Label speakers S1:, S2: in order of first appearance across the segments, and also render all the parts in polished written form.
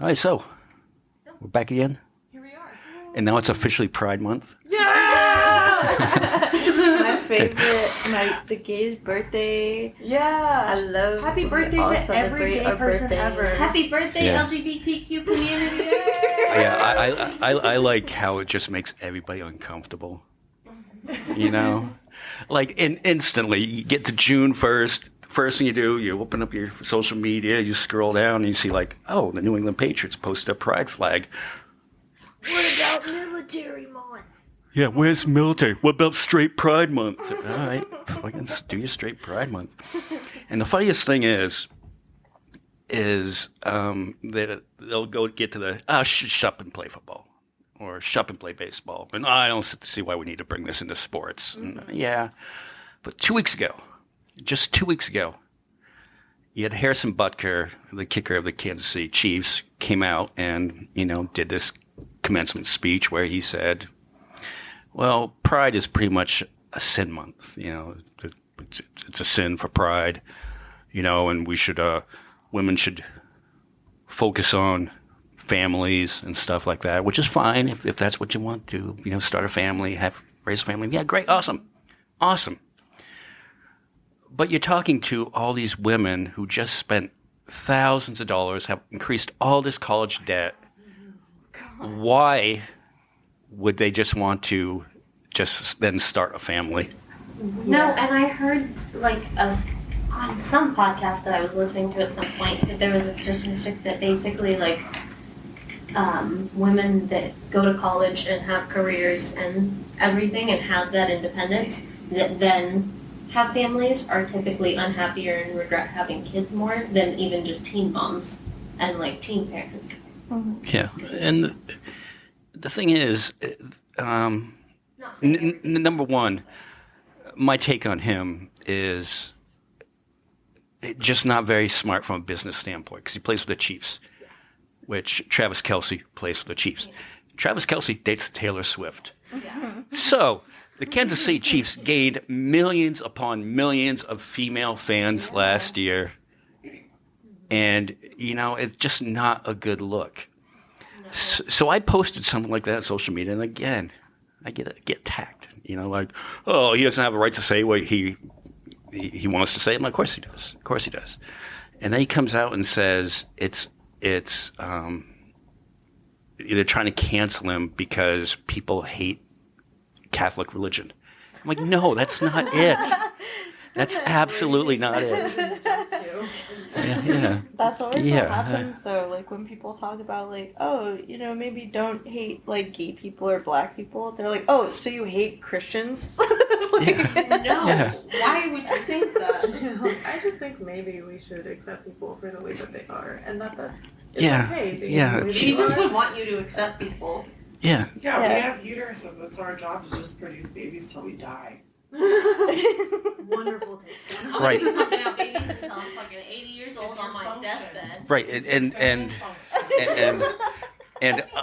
S1: All right, so we're back again.
S2: Here we are.
S1: And now it's officially Pride Month.
S2: Yeah!
S3: My favorite, the gay's birthday.
S2: Yeah.
S3: I love
S2: Happy
S3: when we
S2: birthday
S3: all
S2: to
S3: celebrate
S2: every gay
S3: our
S2: person
S3: birthdays.
S2: ever.
S4: Happy birthday,
S1: Yeah.
S4: LGBTQ community!
S1: Yeah, I like how it just makes everybody uncomfortable. You know? Like, instantly, you get to June 1st, first thing you do, you open up your social media, you scroll down, and you see, like, oh, the New England Patriots posted a pride flag.
S3: What about military month?
S1: Yeah, where's military? What about straight Pride Month? All right, fucking do your straight Pride Month. And the funniest thing is that they'll go get to the, shut up and play football. Or shut up and play baseball. And I don't see why we need to bring this into sports. And, yeah, but 2 weeks ago, just 2 weeks ago, you had Harrison Butker, the kicker of the Kansas City Chiefs, came out and, did this commencement speech where he said, well, Pride is pretty much a sin month. It's a sin for Pride, and we should, women should focus on families and stuff like that, which is fine if that's what you want to, start a family, raise a family. Yeah, great, awesome. But you're talking to all these women who just spent thousands of dollars, have increased all this college debt. Why would they just want to just then start a family?
S4: No, and I heard, on some podcast that I was listening to at some point, that there was a statistic that basically, women that go to college and have careers and everything and have that independence that then have families are typically unhappier and regret having kids more than even just teen moms and teen parents.
S1: Yeah, and the thing is, number one, my take on him is just not very smart from a business standpoint because he plays with the Chiefs, which Travis Kelce plays for the Chiefs. Travis Kelce dates Taylor Swift.
S4: Yeah.
S1: So the Kansas City Chiefs gained millions upon millions of female fans last year. And, it's just not a good look.
S4: No.
S1: So I posted something like that on social media. And again, I get attacked. Oh, he doesn't have a right to say what he wants to say. I'm like, of course he does. Of course he does. And then he comes out and says it's they're trying to cancel him because people hate Catholic religion. I'm like, no, that's not it. That's absolutely not it. Yeah.
S3: That's always what happens, though. When people talk about, maybe don't hate, gay people or black people. They're like, oh, so you hate Christians?
S4: No. Yeah. Why would you think that?
S2: I just think maybe we should accept people for the way that they are, and that it's okay.
S4: Jesus would want you to accept people.
S1: Yeah.
S5: Yeah, we have uteruses. It's our job to just produce babies till we die.
S2: Wonderful take.
S4: I'm
S1: Right.
S4: gonna be pumping out babies until I'm fucking 80 years old on my deathbed.
S1: Right, and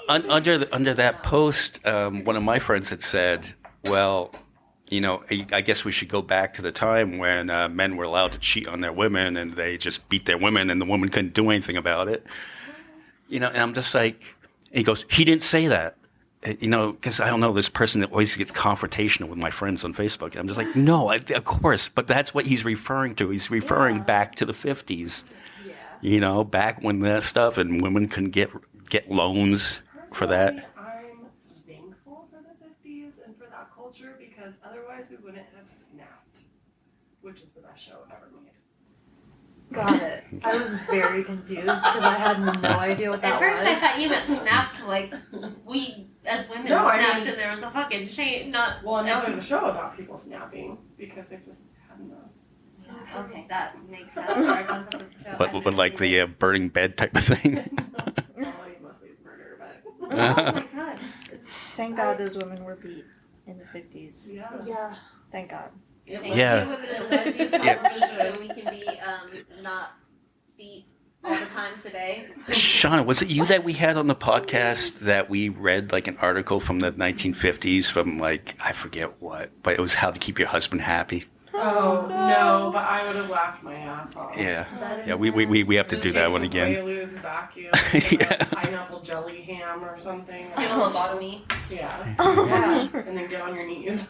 S1: under that post, one of my friends had said, well, I guess we should go back to the time when men were allowed to cheat on their women and they just beat their women and the woman couldn't do anything about it. And I'm just like, and he goes, he didn't say that. Because I don't know, this person that always gets confrontational with my friends on Facebook. And I'm just like, no, of course, but that's what he's referring to. He's referring back to the 50s. Yeah. Back when that stuff and women couldn't get loans for that.
S5: I'm thankful for the 50s and for that culture because otherwise we wouldn't have Snapped, which is the best show ever made.
S2: Got it. I was very confused because I had no idea what that
S4: At first
S2: was.
S4: I thought you meant snapped, we as women snapped and there was a fucking chain, not...
S5: Well, now there's a show about people snapping because they just had enough.
S4: Okay, that makes sense. Our concept of the show.
S1: But like the burning bed type of thing.
S5: Mostly it's murder, but...
S4: Oh my god.
S3: Thank God those women were beat in the 50s.
S2: Yeah.
S3: Thank God.
S1: Yeah.
S4: Two women in the 50s so we can be not beat all the time today.
S1: Shauna, was it you that we had on the podcast that we read an article from the 1950s from I forget what, but it was how to keep your husband happy?
S5: Oh, no, but I would have laughed my ass off.
S1: Yeah.
S2: That
S1: Yeah,
S2: is
S1: we have to
S5: Just
S1: do
S5: take
S1: that one
S5: some
S1: again.
S5: Quaaludes, vacuum,
S1: Yeah.
S5: pineapple jelly ham or something.
S4: Get a lobotomy.
S5: Yeah.
S3: Oh,
S5: Yeah. And then get on your knees.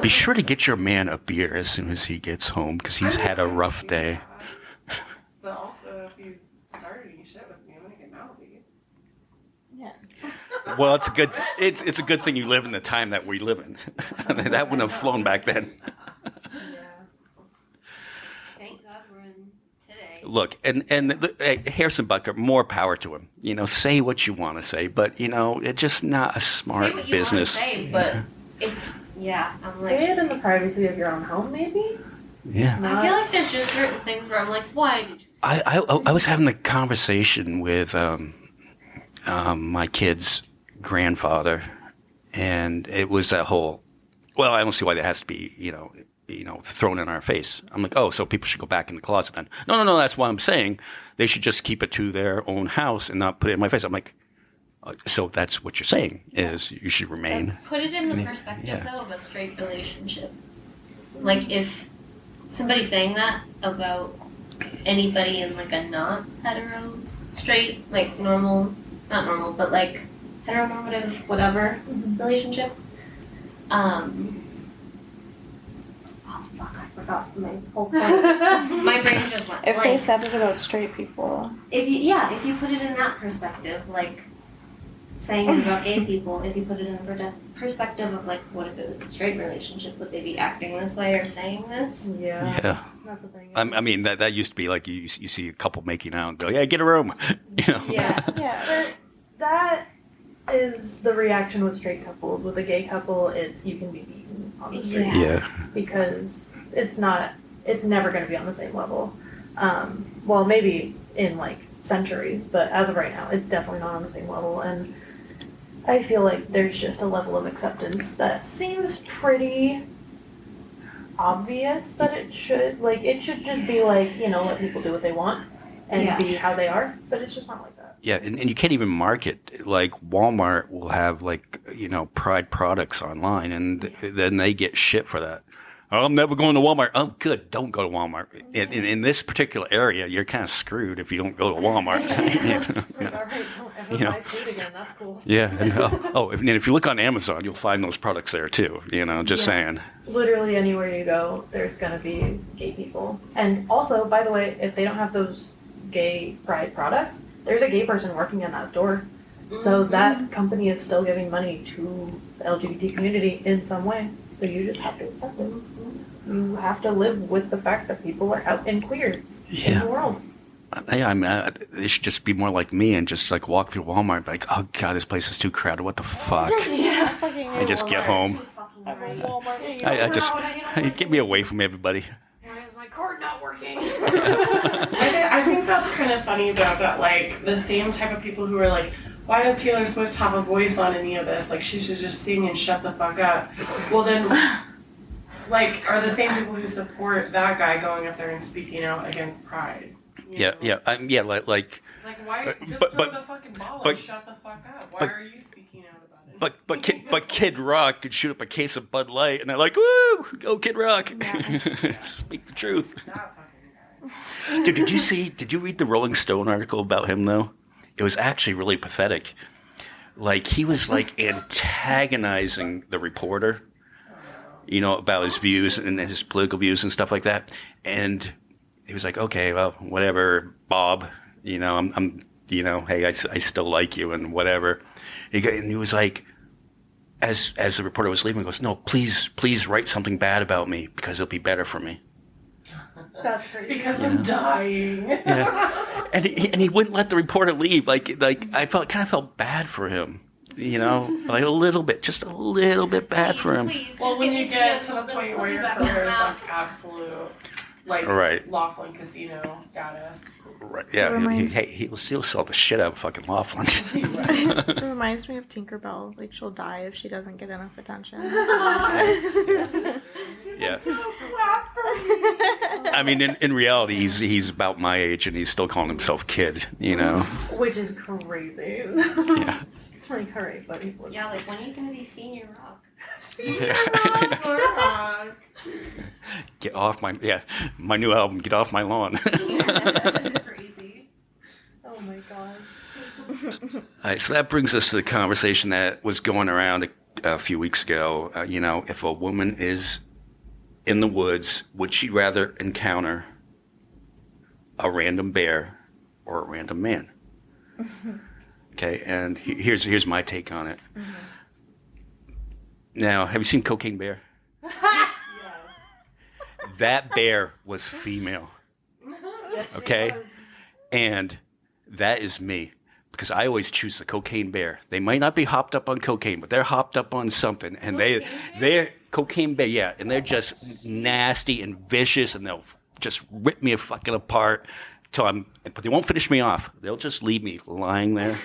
S1: Be sure to get your man a beer as soon as he gets home because he's had a rough day.
S5: But also, if you started eating shit with me, I'm gonna get mad at you.
S3: Yeah.
S1: Well, it's a good it's a good thing you live in the time that we live in. That wouldn't have flown back then.
S4: Thank God we're in today.
S1: Look, hey, Harrison Butker, more power to him. You know, say what you want to say, but you know, it's just not a smart
S4: Say what you
S1: business.
S4: want to say, but it's I'm like.
S2: Say it in the privacy of your own home, maybe.
S1: Yeah.
S4: I feel like there's just certain things where I'm like, why did you?
S1: I was having a conversation with my kid's grandfather, and it was that whole. Well, I don't see why that has to be, you know, thrown in our face. I'm like, oh, so people should go back in the closet then? No. That's what I'm saying. They should just keep it to their own house and not put it in my face. I'm like, so that's what you're saying is you should remain.
S4: Put it in the perspective though of a straight relationship. Like if somebody's saying that about anybody in like a not hetero straight, like normal, not normal, but like heteronormative whatever relationship. Oh fuck, I forgot my whole point. My brain just went
S3: If they
S4: blank.
S3: said it about straight people.
S4: If you put it in that perspective, like saying it about gay people, if you put it in the perspective of like, what if it was a straight relationship? Would they be acting this way or saying this?
S2: Yeah.
S1: Yeah.
S2: That's the thing.
S1: I mean, that used to be like you see a couple making out and go, yeah, get a room. You know?
S2: Yeah.
S3: Yeah.
S2: That is the reaction with straight couples. With a gay couple, it's you can be beaten on the street
S1: Yeah.
S2: because it's never going to be on the same level. Well, maybe in like centuries, but as of right now, it's definitely not on the same level. And I feel like there's just a level of acceptance that seems pretty obvious that it should just be like, you know, let people do what they want and be how they are, but it's just not like that.
S1: Yeah, and you can't even market. Like Walmart will have like, you know, Pride products online, and then they get shit for that. Oh, I'm never going to Walmart. Oh, good. Don't go to Walmart. In this particular area, you're kind of screwed if you don't go to Walmart.
S2: Like, all right, don't ever
S1: You know.
S2: buy food again. That's cool.
S1: Yeah. And, if you look on Amazon, you'll find those products there too. You know, just saying.
S2: Literally anywhere you go, there's gonna be gay people. And also, by the way, if they don't have those gay pride products, there's a gay person working in that store. So that company is still giving money to the LGBT community in some way. So you just have to accept it. You have to live with the fact that people are out and queer in the world.
S1: Yeah, I mean, they should just be more like me and just like walk through Walmart and be like, oh god, this place is too crowded. What the fuck?
S3: Yeah. Fucking
S1: I just get home.
S3: I'm in Walmart.
S1: I just get me away from everybody.
S2: Why is my card not working?
S5: I think that's kind of funny though, that like the same type of people who are like, why does Taylor Swift have a voice on any of this? Like she should just sing and shut the fuck up. Well then, like, are the same people who support that guy going up there and speaking out against Pride? You know?
S1: Like.
S5: It's like why just
S1: but-
S5: throw the fucking ball and shut the fuck up? Why are you speaking out about it?
S1: But Kid Rock could shoot up a case of Bud Light, and they're like, "Woo, go Kid Rock!" Speak the truth.
S5: That fucking guy.
S1: Dude, did you read the Rolling Stone article about him though? It was actually really pathetic. Like he was like antagonizing the reporter, you know, about his views and his political views and stuff like that. And he was like, "Okay, well, whatever, Bob. You know, I'm you know, hey, I still like you and whatever." And he was like, as the reporter was leaving, he goes, "No, please write something bad about me because it'll be better for me."
S2: That's crazy.
S5: Because I'm dying.
S1: Yeah, and he wouldn't let the reporter leave. Like I kind of felt bad for him, you know, like just a little bit bad for him.
S5: Well, when you get to the point where your career is like absolute, like
S1: Right.
S5: Laughlin Casino status.
S1: Right? Yeah, he'll sell the shit out of fucking Laughlin.
S3: It reminds me of Tinkerbell. Like she'll die if she doesn't get enough attention.
S1: Yeah.
S5: Clap for
S1: I mean, in reality, he's about my age, and he's still calling himself kid. You know.
S2: Which is crazy.
S1: Yeah.
S2: Like, all right, buddy.
S4: Yeah, like when are you gonna be senior rock?
S1: Get off my new album. Get off my lawn.
S4: Crazy.
S2: Oh my god.
S1: All right, so that brings us to the conversation that was going around a few weeks ago. You know, if a woman is in the woods, would she rather encounter a random bear or a random man? Okay, and here's my take on it. Now, have you seen Cocaine Bear?
S2: Yes.
S1: That bear was female. Okay? And that is me. Because I always choose the cocaine bear. They might not be hopped up on cocaine, but they're hopped up on something. And they're cocaine bear, yeah. And they're just nasty and vicious, and they'll just rip me fucking apart but they won't finish me off. They'll just leave me lying there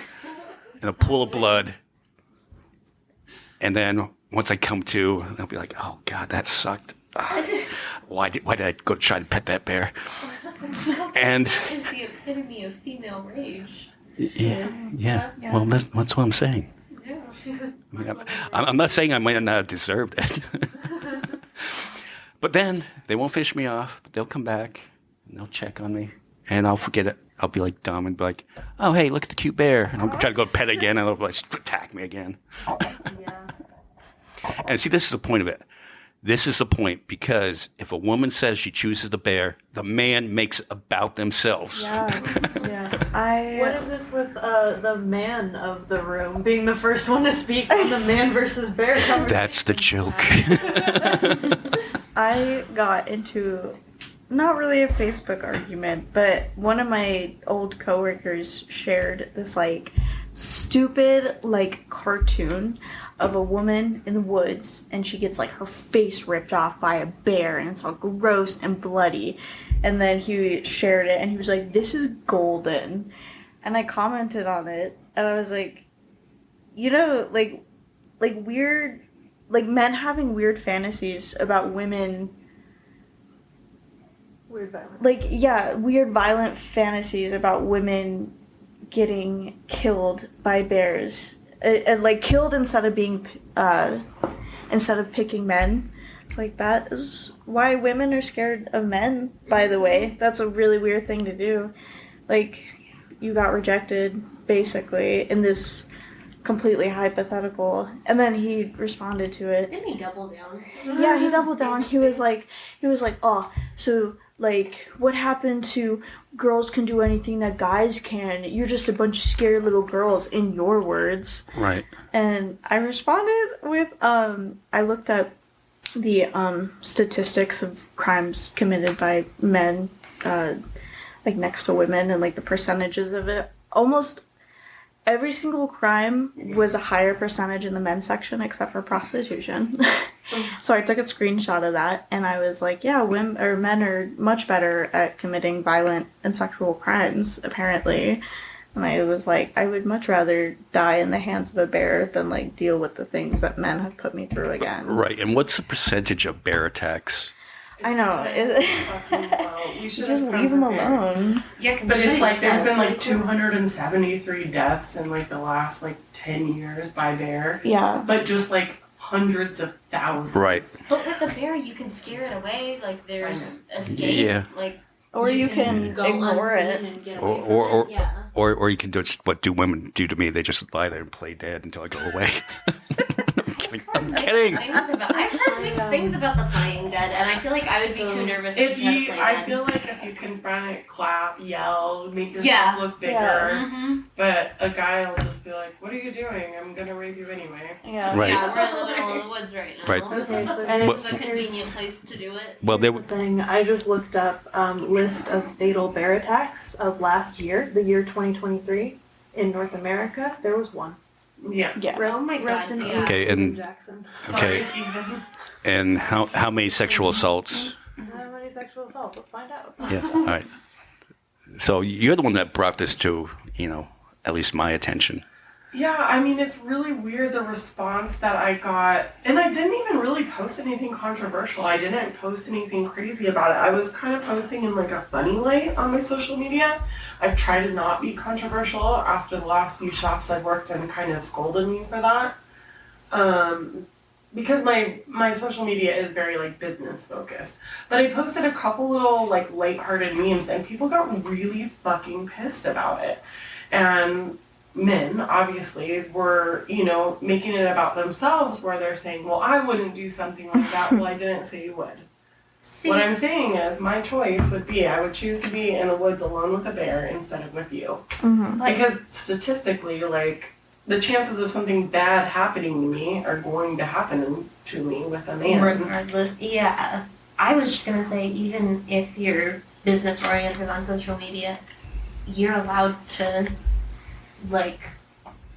S1: in a pool of blood. And then once I come to, they'll be like, "Oh God, that sucked. Why did I go try to pet that bear?" And
S4: It's the epitome of female rage.
S1: yeah. Well, that's what I'm saying.
S4: Yeah.
S1: I mean, I'm not saying I might not have deserved it. But then they won't finish me off. But they'll come back and they'll check on me, and I'll forget it. I'll be like dumb and be like, "Oh, hey, look at the cute bear," and I'll try to go pet it again, and they'll like attack me again.
S2: Yeah.
S1: And see, this is the point of it. This is the point, because if a woman says she chooses the bear, the man makes it about themselves.
S2: Yeah. What is this with the man of the room being the first one to speak on the man versus bear conversation?
S1: That's the joke.
S3: I got into not really a Facebook argument, but one of my old coworkers shared this like stupid like cartoon of a woman in the woods, and she gets like her face ripped off by a bear, and it's all gross and bloody. And then he shared it, and he was like, "This is golden." And I commented on it, and I was like, you know, like weird, like men having weird fantasies about women.
S2: Weird violence.
S3: Like, yeah, weird violent fantasies about women getting killed by bears. And like killed instead of picking men. It's like, that is why women are scared of men, by the way. That's a really weird thing to do. Like, you got rejected, basically, in this completely hypothetical. And then he responded to it.
S4: Didn't he double down?
S3: Yeah, he doubled down. He was like, "Oh, so like, what happened to girls can do anything that guys can? You're just a bunch of scared little girls," in your words.
S1: Right.
S3: And I responded with, I looked up the statistics of crimes committed by men, like next to women, and like the percentages of it. Almost every single crime was a higher percentage in the men's section, except for prostitution. So I took a screenshot of that, and I was like, yeah, men are much better at committing violent and sexual crimes, apparently. And I was like, I would much rather die in the hands of a bear than like deal with the things that men have put me through again.
S1: Right. And what's the percentage of bear attacks?
S3: I know.
S5: Fucking low. We should
S3: Just leave them alone.
S4: Yeah,
S5: But it's like there's been like 273 deaths in like the last like 10 years by bear.
S3: Yeah.
S5: But just like hundreds of thousands.
S1: Right.
S4: But with a bear, you can scare it away. Like there's escape.
S1: Yeah.
S4: Like
S3: Or you can
S4: go
S3: ignore
S4: unseen
S3: it.
S4: and get
S1: Or-
S4: away from
S1: or-
S4: it. Yeah.
S1: Or you can do what do women do to me? They just lie there and play dead until I go away. I'm kidding.
S4: I've heard mixed things about the playing dead, and I feel like I would be too nervous to
S5: If
S4: try to
S5: you,
S4: play
S5: I
S4: dead.
S5: feel like if you confront it, clap, yell, make yourself
S4: Yeah.
S5: look bigger.
S3: Yeah.
S4: Mm-hmm.
S5: But a guy will just be like, "What are you doing? I'm gonna rape you anyway."
S3: Yeah.
S1: Right.
S4: Yeah, we're in the middle of the woods right now.
S1: Right.
S2: Okay, so
S3: And
S4: This is a convenient place to do it.
S1: Well, they
S2: here's the thing. I just looked up list of fatal bear attacks of last year, the year 2023, in North America. There was one.
S5: Yeah.
S3: Yeah.
S2: Rest,
S4: Oh my
S2: rest
S4: God,
S2: in
S4: yeah.
S2: peace,
S1: Okay, and-
S2: Jackson.
S1: Okay.
S5: Sorry, Steven.
S1: and how many sexual assaults?
S2: How many sexual assaults? Let's find out.
S1: Yeah. All right. So you're the one that brought this to, at least my attention.
S5: Yeah, I mean, it's really weird the response that I got. And I didn't even really post anything controversial. I didn't post anything crazy about it. I was kind of posting in like a funny light on my social media. I've tried to not be controversial after the last few shops I've worked in kind of scolded me for that. Because my social media is very like business focused. But I posted a couple little like lighthearted memes and people got really fucking pissed about it. And men obviously were, making it about themselves where they're saying, well, I wouldn't do something like that. Well, I didn't say you would.
S4: See,
S5: What I'm saying is my choice would be I would choose to be in the woods alone with a bear instead of with you.
S3: Mm-hmm.
S4: like,
S5: Because statistically, like, the chances of something bad happening to me are going to happen to me with a man.
S4: regardless, yeah. I was just gonna say, even if you're business oriented on social media, you're allowed to, like,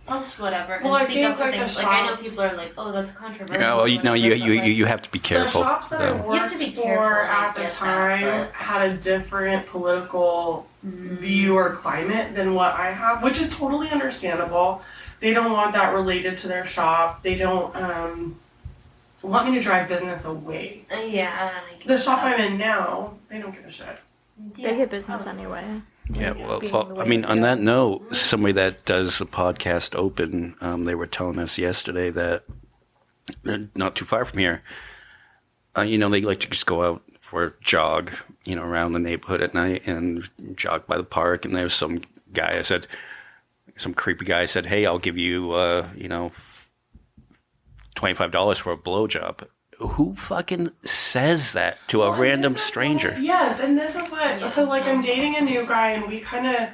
S4: post whatever and
S5: Well, I
S4: speak up
S5: think,
S4: for
S5: like, the
S4: things. Like, I know
S5: shops-
S4: people are like, oh, that's controversial.
S1: Yeah, well,
S4: or
S1: you know,
S4: whatever,
S1: you
S4: but, like,
S1: you have to be careful.
S5: The shops that I
S1: though.
S4: You have
S5: worked
S4: to be
S5: for
S4: careful, I
S5: at the
S4: get that,
S5: time
S4: but-
S5: had a different political view or climate than what I have, which is totally understandable. They don't want that related to their shop. They don't want me to drive business away.
S4: Yeah, I get
S5: The shop
S4: that.
S5: I'm in now, they don't give a shit.
S4: Yeah.
S3: They get business
S4: Oh.
S3: anyway.
S1: Yeah,
S3: Being
S1: well,
S3: the
S1: I
S3: way
S1: mean,
S3: they
S1: on
S3: go.
S1: that note, somebody that does the podcast Open, they were telling us yesterday that not too far from here, they like to just go out for a jog, around the neighborhood at night and jog by the park. And there's some creepy guy said, "Hey, I'll give you, $25 for a blowjob." Who fucking says that to a
S5: Well, and
S1: random
S5: this is
S1: stranger?
S5: what- yes, and this is what.
S4: Yeah.
S5: So, like, I'm dating a new guy, and we kind of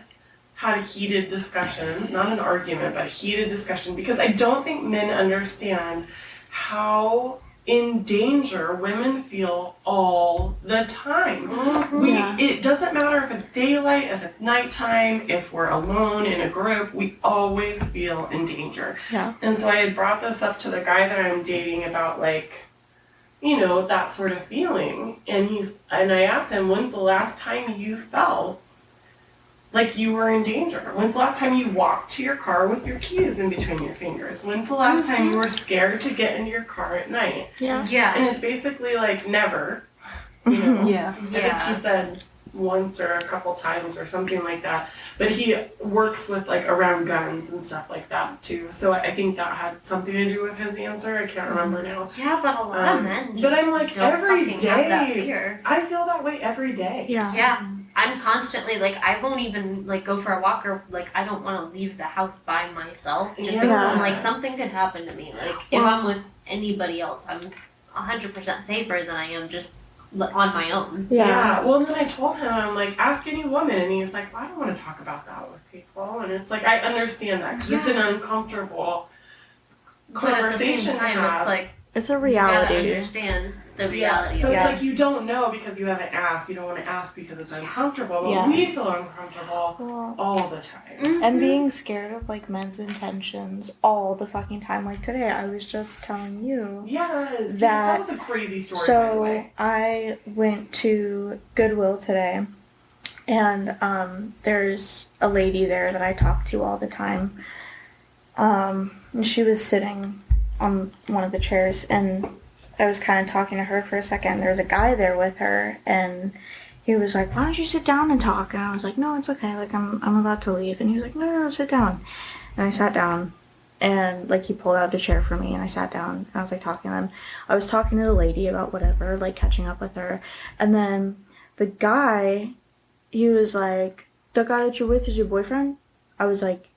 S5: had a heated discussion, not an argument, but a heated discussion, because I don't think men understand how in danger women feel all the time.
S3: Yeah.
S5: It doesn't matter if it's daylight, if it's nighttime, if we're alone in a group, we always feel in danger.
S3: Yeah.
S5: And so I had brought this up to the guy that I'm dating about, like, that sort of feeling. And I asked him, when's the last time you felt like you were in danger? When's the last time you walked to your car with your keys in between your fingers? When's the last time you were scared to get into your car at night?
S3: Yeah.
S4: Yeah.
S5: And it's basically like never, you know.
S2: Yeah.
S5: I think he said once or a couple times or something like that. But he works with like around guns and stuff like that too. So I think that had something to do with his answer. I can't remember now.
S4: Yeah, but a lot of men just
S5: But I'm like,
S4: don't
S5: every
S4: fucking have that
S5: day-
S4: fear.
S5: I feel that way every day.
S3: Yeah.
S4: Yeah. I'm constantly like, I won't even like go for a walk or like I don't want to leave the house by myself just because I'm like something could happen to me. Like if I'm with anybody else, I'm 100% safer than I am just on my own.
S5: Yeah. Well, and then I told him, I'm like, ask any woman, and he's like, well, I don't want to talk about that with people, and it's like I understand that because it's an uncomfortable
S4: But at the
S5: conversation
S4: same
S5: to
S4: time,
S5: have.
S4: it's like
S3: It's a
S4: you gotta
S3: reality.
S4: understand the reality.
S5: So
S4: of
S5: it's
S4: it.
S5: like you don't know because you haven't asked. You don't want to ask because it's uncomfortable. But
S3: Yeah.
S5: we feel uncomfortable
S3: Well,
S5: all the time.
S3: and being scared of like men's intentions all the fucking time. Like today, I was just telling you.
S5: Yes.
S3: That-
S5: was a crazy story, by the
S3: So
S5: way.
S3: I went to Goodwill today, and there's a lady there that I talk to all the time. And she was sitting on one of the chairs, and I was kind of talking to her for a second. There was a guy there with her, and he was like, "Why don't you sit down and talk?" And I was like, "No, it's okay. Like I'm about to leave." And he was like, "No, sit down." And I sat down, and like he pulled out a chair for me, and I sat down. And I was like talking to him. I was talking to the lady about whatever, like catching up with her, and then the guy, he was like, "The guy that you're with is your boyfriend?" I was like,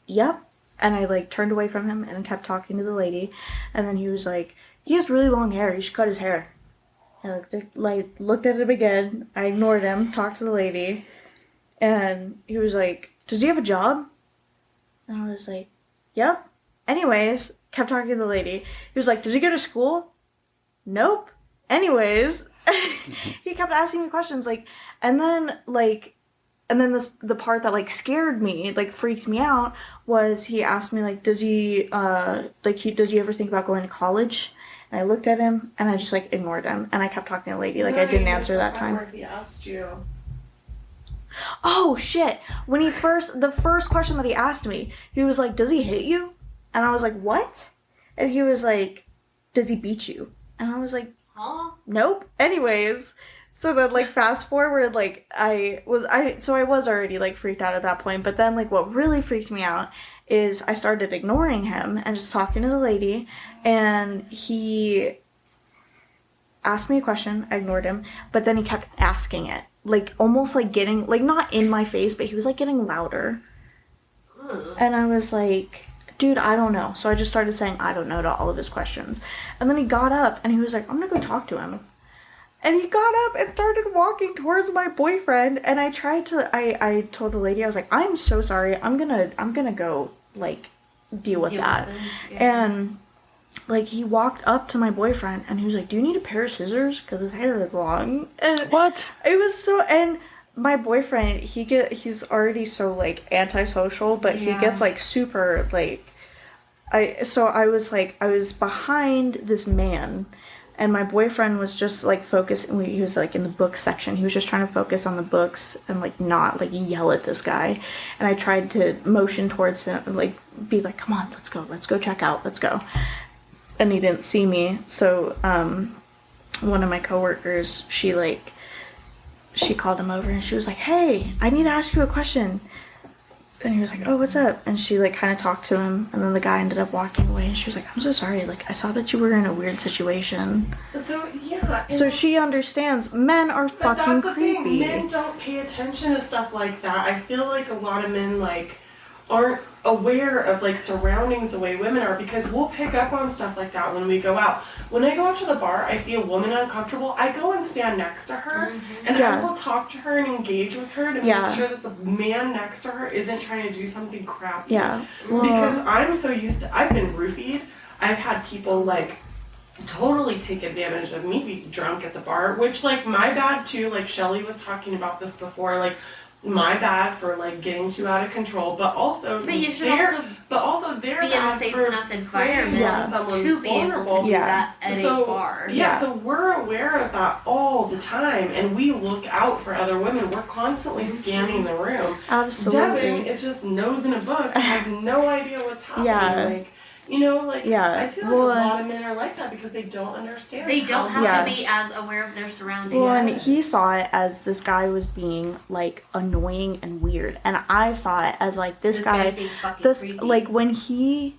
S3: "Yep." And I like turned away from him and kept talking to the lady, and then he was like, "He has really long hair. You should cut his hair." And I looked at him again. I ignored him. Talked to the lady, and he was like, "Does he have a job?" And I was like, "Yep." Anyways, kept talking to the lady. He was like, "Does he go to school?" "Nope." Anyways, he kept asking me questions and then the part that like scared me, like freaked me out, was he asked me like, does he ever think about going to college? And I looked at him and I just like ignored him and I kept talking to the lady. Like I didn't answer that time.
S5: He asked you.
S3: Oh shit! When the first question that he asked me, he was like, "Does he hit you?" And I was like, "What?" And he was like, "Does he beat you?" And I was like,
S4: Huh?
S3: "Nope." Anyways, so then like fast forward, like I was already like freaked out at that point. But then like what really freaked me out is I started ignoring him and just talking to the lady, and he asked me a question. I ignored him, but then he kept asking it, like almost like getting like not in my face, but he was like getting louder. And I was like, dude, I don't know. So I just started saying I don't know to all of his questions. And then he got up and he was like, I'm gonna go talk to him. And he got up and started walking towards my boyfriend, and I told the lady, I was like, I'm so sorry, I'm gonna go like deal with that. And like he walked up to my boyfriend and he was like, do you need a pair of scissors? Because his hair is long. And
S1: What?
S3: it was so, and my boyfriend, he's already so like antisocial, but he gets like super like, I was behind this man, and my boyfriend was just like focused, he was like in the book section, he was just trying to focus on the books and like not like yell at this guy. And I tried to motion towards him and like be like, come on, let's go check out, let's go. And he didn't see me, so one of my coworkers, she called him over and she was like, hey, I need to ask you a question. And he was like, oh, what's up? And she like kind of talked to him, and then the guy ended up walking away, and she was like, I'm so sorry, like I saw that you were in a weird situation.
S5: So yeah.
S3: So she understands men are
S5: But
S3: fucking
S5: that's the
S3: creepy.
S5: thing. Men don't pay attention to stuff like that. I feel like a lot of men like aren't aware of like surroundings the way women are, because we'll pick up on stuff like that when we go out. When I go out to the bar, I see a woman uncomfortable, I go and stand next to her, and I will talk to her and engage with her to make sure that the man next to her isn't trying to do something crappy.
S3: Yeah.
S5: Because I'm so used to, I've been roofied. I've had people like totally take advantage of me, be drunk at the bar, which like my bad too, like Shelly was talking about this before, like my bad for like getting too out of control, but also
S4: But you should
S5: also their
S4: be in
S5: bad
S4: a safe
S5: for
S4: enough environment
S5: someone
S4: to be able to do that at a bar.
S5: So we're aware of that all the time, and we look out for other women. We're constantly scanning the room.
S3: Absolutely.
S5: Devin is just nose in a book, has no idea what's happening.
S3: Yeah.
S5: Like, you know, like I feel like a
S3: Well,
S5: lot of men are like that because they don't understand.
S4: They don't have
S3: Yes.
S4: to be as aware of their surroundings.
S3: Well, and he saw it as this guy was being like annoying and weird, and I saw it as like this
S4: guy's
S3: guy,
S4: being fucking creepy.
S3: like when he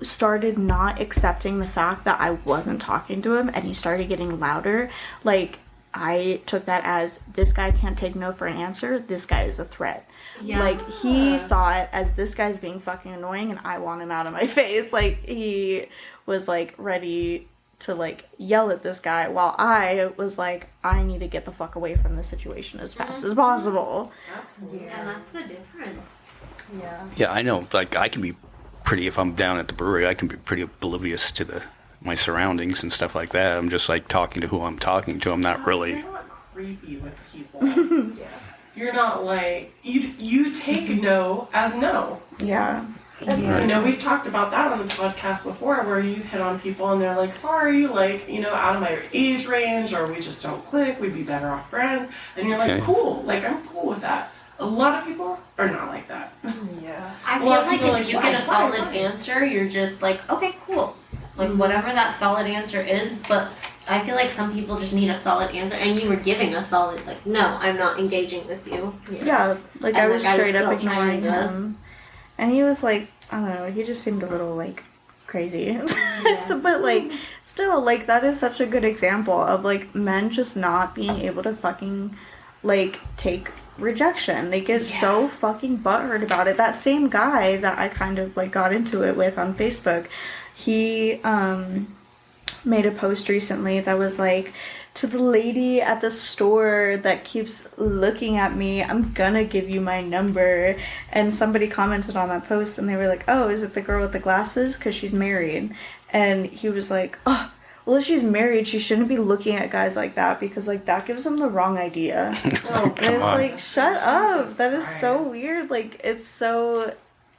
S3: started not accepting the fact that I wasn't talking to him and he started getting louder, like I took that as this guy can't take no for an answer, this guy is a threat.
S4: Yeah.
S3: Like he saw it as this guy's being fucking annoying and I want him out of my face. Like he was like ready to like yell at this guy, while I was like, I need to get the fuck away from this situation as fast as possible.
S5: Absolutely.
S4: And that's the difference.
S1: Yeah, I know. Like I can be pretty, if I'm down at the brewery, I can be pretty oblivious to my surroundings and stuff like that. I'm just like talking to who I'm talking to. I'm not really.
S5: You're not creepy with people. You're not like you take no as no.
S3: Yeah.
S5: And, you know, we've talked about that on the podcast before, where you hit on people and they're like, sorry, like, you know, out of my age range, or we just don't click, we'd be better off friends. And you're like, cool, like, I'm cool with that. A lot of people are not like that.
S2: Yeah.
S4: I feel like if you get a solid answer, you're just like, okay, cool. Like, whatever that solid answer is, but I feel like some people just need a solid answer, and you were giving a solid, like, no, I'm not engaging with you.
S3: Yeah, like
S4: And
S3: I
S4: the
S3: was
S4: guy was
S3: straight up
S4: still trying
S3: ignoring
S4: to-
S3: him. And he was like, I don't know, he just seemed a little like crazy. So, but like, still, like, that is such a good example of like men just not being able to fucking like take rejection. They get so fucking butthurt about it. That same guy that I kind of like got into it with on Facebook, he made a post recently that was like, to the lady at the store that keeps looking at me, I'm gonna give you my number. And somebody commented on that post and they were like, oh, is it the girl with the glasses? Because she's married. And he was like, oh, well, if she's married, she shouldn't be looking at guys like that, because like that gives them the wrong idea.
S5: Oh,
S3: And it's
S1: on.
S3: like, shut up.
S5: Jesus
S3: That is so
S5: Christ.
S3: weird. Like, it's so,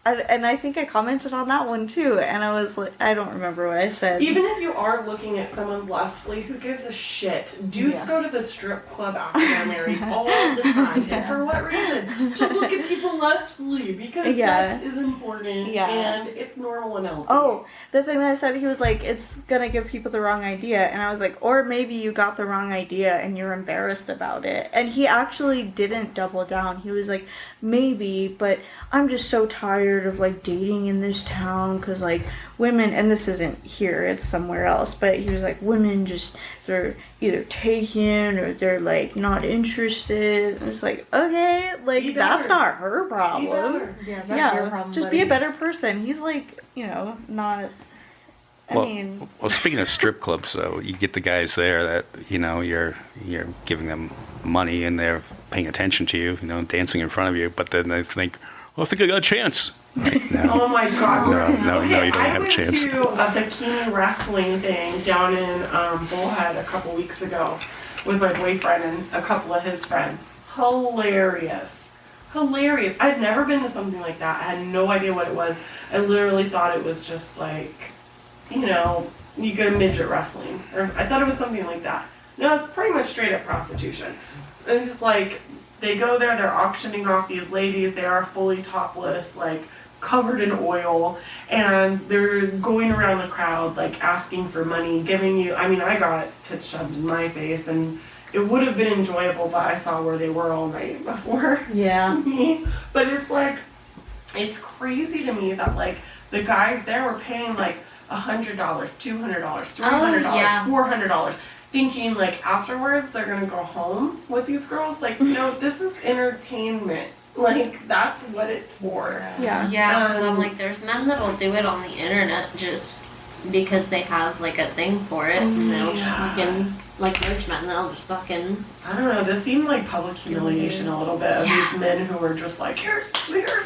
S3: and I think I commented on that one too, and I was like, I don't remember what I said.
S5: Even if you are looking at someone lustfully, who gives a shit? Dudes go to the strip club after they're married all the time. And for what reason? To look at people lustfully, because sex is important and it's normal and healthy.
S3: Oh, the thing that I said, he was like, it's gonna give people the wrong idea, and I was like, or maybe you got the wrong idea and you're embarrassed about it. And he actually didn't double down. He was like, maybe, but I'm just so tired of like dating in this town because like women, and this isn't here, it's somewhere else, but he was like, women just, they're either taken or they're like not interested. And it's like, okay, like that's not her problem.
S2: Yeah, that's your problem.
S3: Just
S2: buddy.
S3: be a better person. He's like, not.
S1: Well, speaking of strip clubs, though, you get the guys there that you're giving them money and they're paying attention to you, dancing in front of you, but then they think, "Oh, I think I got a chance." Like, no.
S5: Oh my god!
S1: No, you don't have a chance.
S5: I went to a bikini wrestling thing down in Bullhead a couple weeks ago with my boyfriend and a couple of his friends. Hilarious. I'd never been to something like that. I had no idea what it was. I literally thought it was just like, you go to midget wrestling. Or I thought it was something like that. No, it's pretty much straight up prostitution. And it's just like, they go there, they're auctioning off these ladies, they are fully topless, like covered in oil, and they're going around the crowd, like asking for money, giving you, I got tits shoved in my face, and it would have been enjoyable, but I saw where they were all night before.
S2: Yeah.
S5: But it's like, it's crazy to me that like the guys there were paying like $100, $200, $300, $400, thinking like afterwards they're gonna go home with these girls. Like, no, this is entertainment. Like, that's what it's for.
S3: Yeah.
S4: Yeah, because I'm like, there's men that'll do it on the internet just because they have like a thing for it, and they'll fucking, like rich men, they'll just fucking.
S5: I don't know, this seemed like public humiliation a little bit of these men who were just like, here's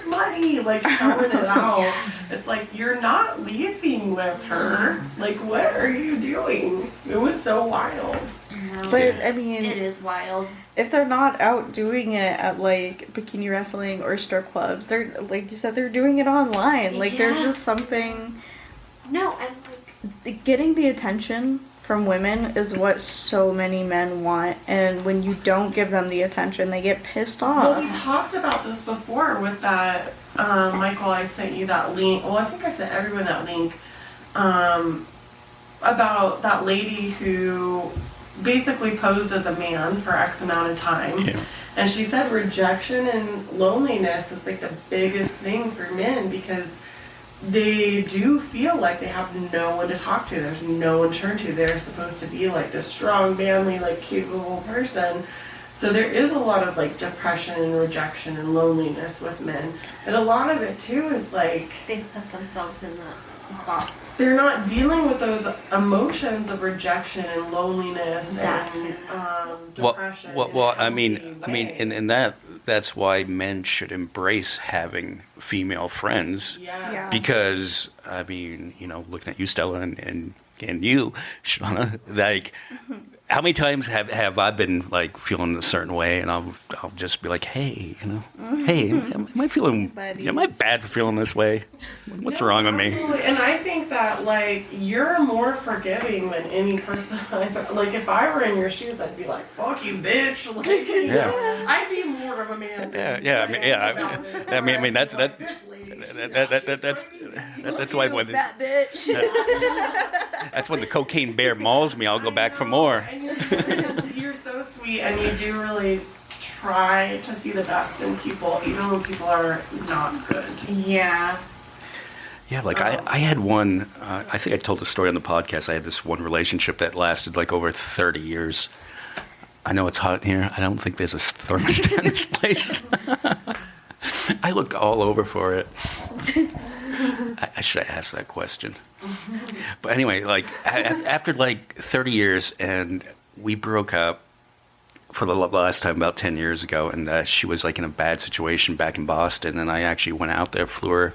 S5: money, like showing it out. It's like, you're not leaving with her. Like, what are you doing? It was so wild.
S3: But
S4: It
S3: it
S4: is wild.
S3: if they're not out doing it at like bikini wrestling or strip clubs, they're, like you said, they're doing it online. Like there's just something.
S4: No, and like
S3: Getting the attention from women is what so many men want, and when you don't give them the attention, they get pissed off.
S5: Well, we talked about this before with that, Michael, I sent you that link. Well, I think I sent everyone that link about that lady who basically posed as a man for X amount of time.
S1: Yeah.
S5: And she said rejection and loneliness is like the biggest thing for men, because they do feel like they have no one to talk to. There's no one to turn to. They're supposed to be like this strong, manly, like capable person. So there is a lot of like depression and rejection and loneliness with men. But a lot of it too is like
S4: they've put themselves in that box.
S5: they're not dealing with those emotions of rejection and loneliness and depression.
S1: Well, I mean, and that's why men should embrace having female friends.
S5: Yeah.
S1: Because looking at you, Stella, and you, Shauna, like, how many times have I been like feeling a certain way, and I'll just be like, hey, hey, am I bad for feeling this way? What's wrong with me?
S5: Absolutely. And I think that like you're more forgiving than any person. Like if I were in your shoes, I'd be like, fuck you, bitch. Like, I'd be more of a man.
S1: That's why when that's when the cocaine bear mauls me, I'll go back for more.
S5: And you're so sweet, and you do really try to see the best in people, even when people are not good.
S4: Yeah.
S1: Yeah, like I had one, I think I told the story on the podcast. I had this one relationship that lasted like over 30 years. I know it's hot in here. I don't think there's a thermostat in this place. I looked all over for it. I should have asked that question. But anyway, like after like 30 years, and we broke up for the last time about 10 years ago, and she was like in a bad situation back in Boston, and I actually went out there, flew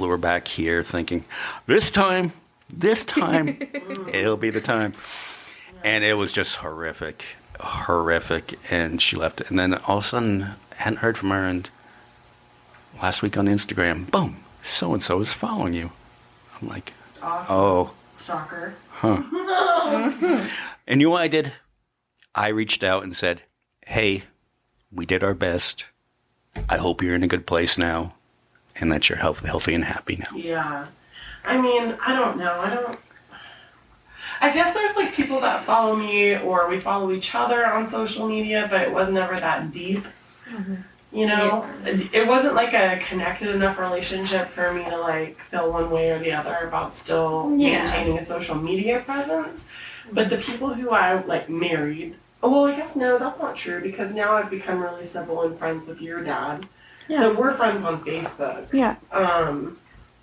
S1: her back here, thinking, this time, it'll be the time. And it was just horrific, and she left it. And then all of a sudden, I hadn't heard from her, and last week on Instagram, boom, so-and-so is following you. I'm like,
S5: Awesome.
S1: oh,
S5: Stalker.
S1: huh. And you know what I did? I reached out and said, hey, we did our best. I hope you're in a good place now and that you're healthy and happy now.
S5: Yeah. I mean, I don't know. I guess there's like people that follow me or we follow each other on social media, but it was never that deep.
S2: Mm-hmm.
S5: You know, it wasn't like a connected enough relationship for me to like feel one way or the other about still maintaining a social media presence. But the people who I like married, well, I guess no, that's not true because now I've become really civil and friends with your dad.
S3: Yeah.
S5: So we're friends on Facebook.
S3: Yeah.
S5: But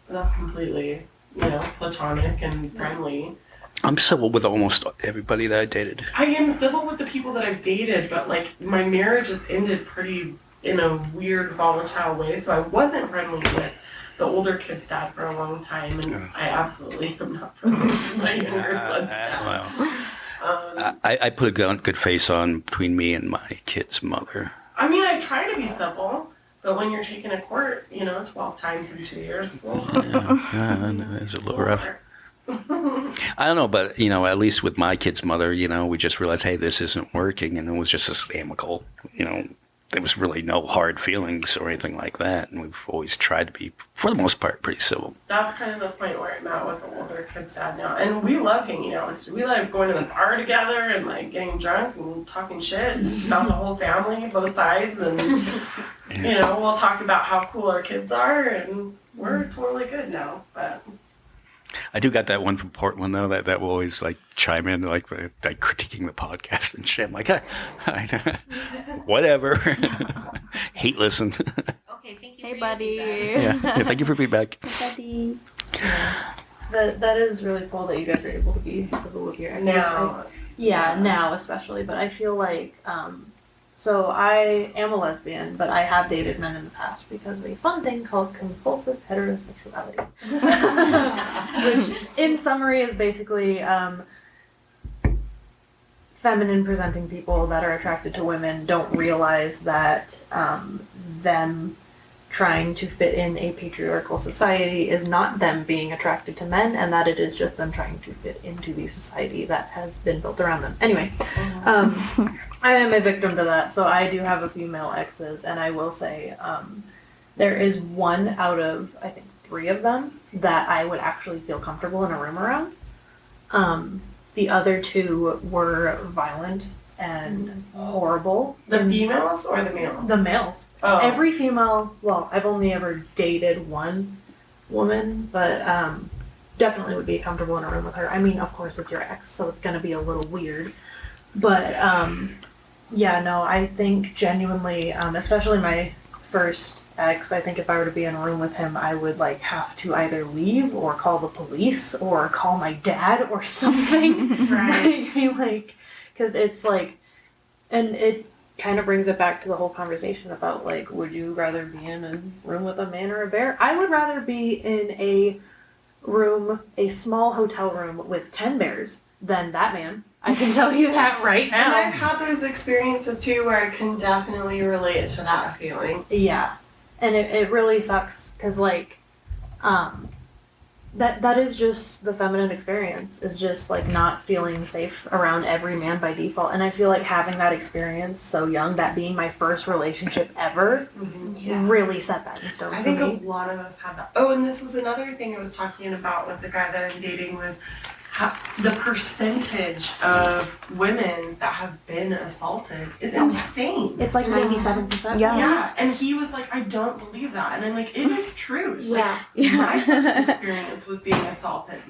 S5: that's completely, platonic and friendly.
S1: I'm civil with almost everybody that I dated.
S5: I am civil with the people that I've dated, but like my marriage has ended pretty in a weird, volatile way. So I wasn't friendly with the older kid's dad for a long time, and I absolutely am not friendly with my younger son's dad.
S1: Well, I put a good face on between me and my kid's mother.
S5: I mean, I try to be civil, but when you're taking a court, 12 times in 2 years.
S1: It's a little rough. I don't know, but at least with my kid's mother, we just realized, hey, this isn't working, and it was just as amicable. There was really no hard feelings or anything like that, and we've always tried to be, for the most part, pretty civil.
S5: That's kind of the point where I'm at with the older kid's dad now, and we love hanging out. We like going to the bar together and like getting drunk and talking shit about the whole family, both sides, and we'll talk about how cool our kids are, and we're totally good now, but.
S1: I do got that one from Portland though that will always like chime in like critiquing the podcast and shit. I'm like, whatever. Hate listen.
S4: Okay, thank you.
S3: Hey,
S4: for
S3: buddy.
S4: your feedback.
S1: Yeah, thank you for feedback.
S3: Hey, buddy.
S2: That is really cool that you guys are able to be civil with your exes.
S5: Now.
S2: Now especially, but I feel like, so I am a lesbian, but I have dated men in the past because of a fun thing called compulsive heterosexuality. Which, in summary, is basically feminine presenting people that are attracted to women don't realize that them trying to fit in a patriarchal society is not them being attracted to men, and that it is just them trying to fit into the society that has been built around them. Anyway, I am a victim to that, so I do have a few male exes, and I will say there is one out of, I think, 3 of them that I would actually feel comfortable in a room around. The other 2 were violent and horrible.
S5: The females or the males?
S2: The males.
S5: Oh.
S2: Every female, well, I've only ever dated one woman, but definitely would be comfortable in a room with her. I mean, of course, it's your ex, so it's going to be a little weird. But, I think genuinely, especially my first ex, I think if I were to be in a room with him, I would, have to either leave or call the police or call my dad or something.
S3: Right.
S2: Because it's and it kind of brings it back to the whole conversation about would you rather be in a room with a man or a bear? I would rather be in a small hotel room with 10 bears than that man. I can tell you that right now.
S5: And I've had those experiences too where I can definitely relate to that feeling.
S2: Yeah. And it really sucks because that is just the feminine experience, is just not feeling safe around every man by default. And I feel like having that experience so young, that being my first relationship ever, really set that in stone.
S5: I think a lot of us have that. Oh, and this was another thing I was talking about with the guy that I'm dating was the percentage of women that have been assaulted is insane.
S2: It's 97%.
S5: Yeah, and he was like, I don't believe that. And I'm like, it is true.
S2: Yeah.
S5: My first experience was being assaulted.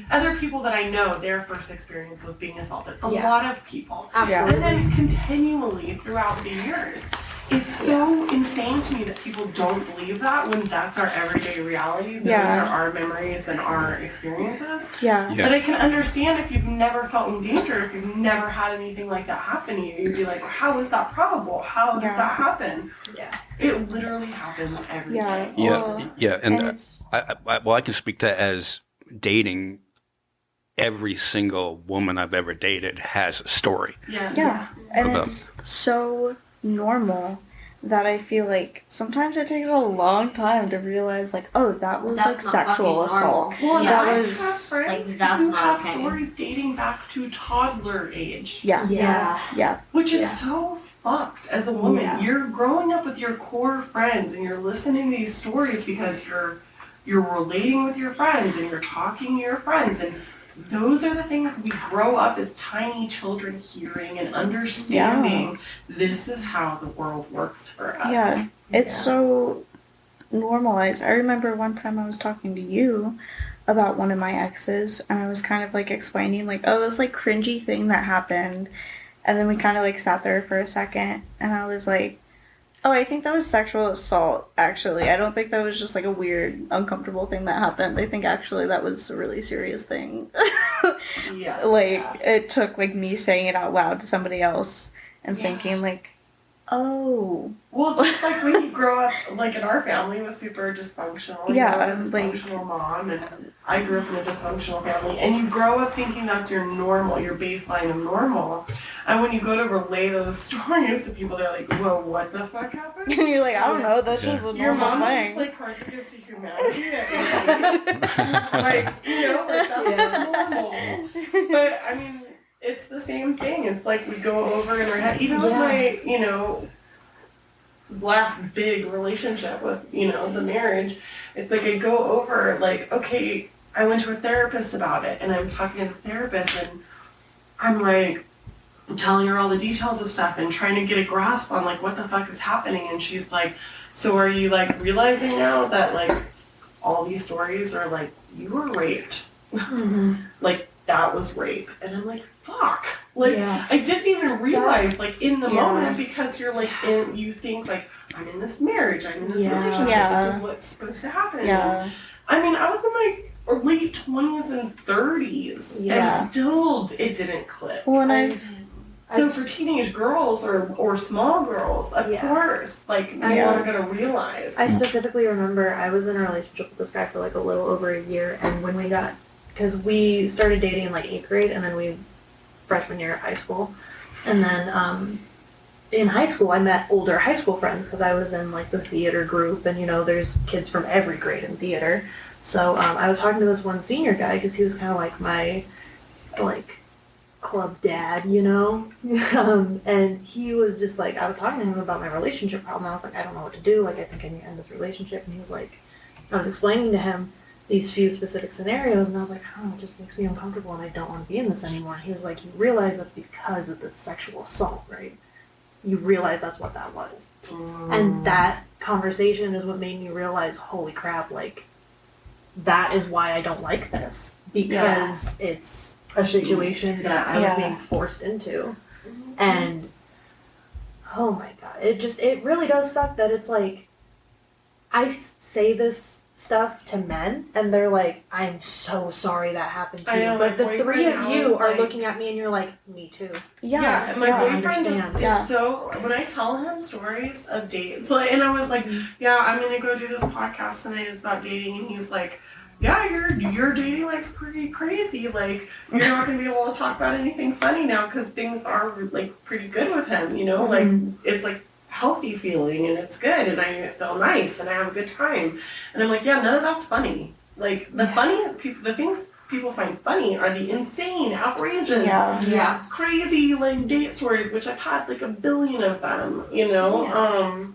S5: Other people that I know, their first experience was being assaulted. A lot of people.
S2: Absolutely.
S5: And then continually throughout the years. It's so insane to me that people don't believe that when that's our everyday reality. Those are our memories and our experiences.
S3: Yeah.
S5: But I can understand if you've never felt in danger, if you've never had anything like that happen to you, you'd be like, well, how is that probable? How does that happen?
S2: Yeah.
S5: It literally happens every day.
S1: Yeah. And I can speak to that as dating. Every single woman I've ever dated has a story.
S5: Yeah.
S3: Yeah. And
S1: About-
S3: it's so normal that I feel like sometimes it takes a long time to realize, like, oh, that was
S4: That's
S3: like
S4: not
S3: sexual
S4: fucking normal.
S3: assault.
S5: Well,
S4: Yeah.
S5: I
S3: That
S5: have
S3: was
S5: friends
S4: like, that's
S5: who
S4: not
S5: have
S4: okay.
S5: stories dating back to toddler age.
S3: yeah,
S2: Yeah.
S5: Which is
S2: Yeah.
S5: so fucked as a woman.
S2: Yeah.
S5: You're growing up with your core friends and you're listening to these stories because you're relating with your friends and you're talking to your friends, and those are the things we grow up as tiny children hearing and understanding. This is how the world works for us.
S3: Yeah. It's
S2: Yeah.
S3: so normalized. I remember one time I was talking to you about one of my exes, and I was kind of like explaining, like, oh, this like cringy thing that happened. And then we kind of like sat there for a second, and I was like, oh, I think that was sexual assault, actually. I don't think that was just like a weird, uncomfortable thing that happened. I think actually that was a really serious thing.
S5: Yeah.
S3: Like,
S5: yeah.
S3: it took like me saying it out loud to somebody else and
S5: Yeah.
S3: thinking, like, oh.
S5: Well, it's just like when you grow up, like in our family was super dysfunctional.
S3: Yeah,
S5: I was a
S3: like-
S5: dysfunctional mom, and I grew up in a dysfunctional family. And you grow up thinking that's your normal, your baseline of normal. And when you go to relay those stories to people, they're like, "Whoa, what the fuck happened?"
S3: And you're like, I don't know, that's just a
S5: Your
S3: normal
S5: mom didn't
S3: thing.
S5: play Cards Against Humanity at 18. Like, you know, like that's not normal. But I mean, it's the same thing. It's like we go over in our head. Even with my, you know, last big relationship with, you know, the marriage, it's like I go over, like, okay, I went to a therapist about it, and I'm talking to the therapist, and I'm like telling her all the details of stuff and trying to get a grasp on like what the fuck is happening. And she's like, so are you like realizing now that like all these stories are like you were raped? Like that was rape. And I'm like, fuck. Like
S2: Yeah.
S5: I didn't even realize like in the
S3: Yeah.
S5: moment, because you're like you think like I'm in this marriage, I'm in this
S2: Yeah.
S5: relationship,
S3: Yeah.
S5: this is what's supposed to happen.
S3: Yeah.
S5: I mean, I was in my late 20s and 30s,
S2: Yeah.
S5: and still it didn't click.
S3: Well, and
S5: So for teenage girls or small girls, of
S2: Yeah.
S5: course, like you
S2: I-
S5: are gonna realize.
S2: I specifically remember I was in a relationship with this guy for like a little over a year, and when we got, because we started dating in like 8th grade, and then we freshman year of high school, and then in high school I met older high school friends because I was in like the theater group, and you know there's kids from every grade in theater. So I was talking to this one senior guy because he was kind of like my like club dad, you know. And he was just like, I was talking to him about my relationship problem. I was like, I don't know what to do. Like, I think I need to end this relationship. And he was like, I was explaining to him these few specific scenarios, and I was like, oh, it just makes me uncomfortable, and I don't want to be in this anymore. And he was like, you realize that's because of the sexual assault, right? You realize that's what that was. And that conversation is what made me realize, holy crap, like, that is why I don't like this. Because it's a situation that I was
S3: Yeah.
S2: being forced into. And, oh my god, it really does suck that it's like, I say this stuff to men, and they're like, I'm so sorry that happened to
S5: I
S2: you.
S5: know,
S2: But
S5: my
S2: the three
S5: boyfriend
S2: of
S5: now
S2: you
S5: is
S2: are
S5: like-
S2: looking at me, and you're like, me too.
S5: Yeah, my
S3: yeah,
S5: boyfriend is
S3: Yeah.
S5: so, when I tell him stories of dates, like, and I was like, yeah, I'm gonna go do this podcast tonight, it's about dating, and he's like, yeah, your dating life's pretty crazy, like, you're not gonna be able to talk about anything funny now, because things are, like, pretty good with him, you know, like, it's, like, healthy feeling, and it's good, and I feel nice, and I have a good time, and I'm like, yeah, none of that's funny, like, the the things people find funny are the insane, outrageous,
S3: Yeah.
S5: crazy like date stories, which I've had like a billion of them, you know.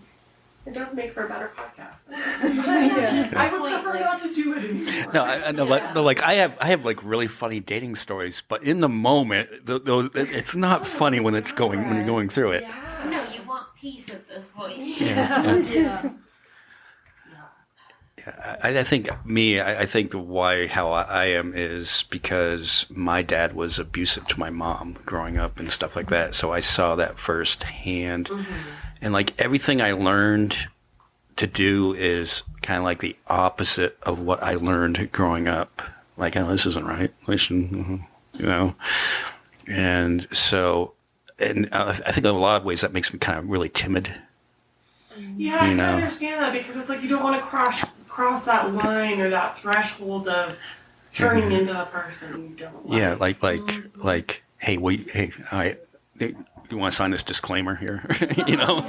S5: It does make for a better podcast. I would prefer not to do it anymore.
S1: No, I know, like I have like really funny dating stories, but in the moment, it's not funny when it's going when you're going through it.
S4: No, you want peace at this point.
S1: Yeah, I think I think how I am is because my dad was abusive to my mom growing up and stuff like that. So I saw that firsthand, and like everything I learned to do is kind of like the opposite of what I learned growing up. Like, oh, this isn't right. You know, and so, and I think in a lot of ways that makes me kind of really timid.
S5: Yeah, I
S1: You
S5: can
S1: know.
S5: understand that, because it's like you don't want to cross that line or that threshold of turning into the person you don't like.
S1: Yeah, like, hey, You want to sign this disclaimer here? You know,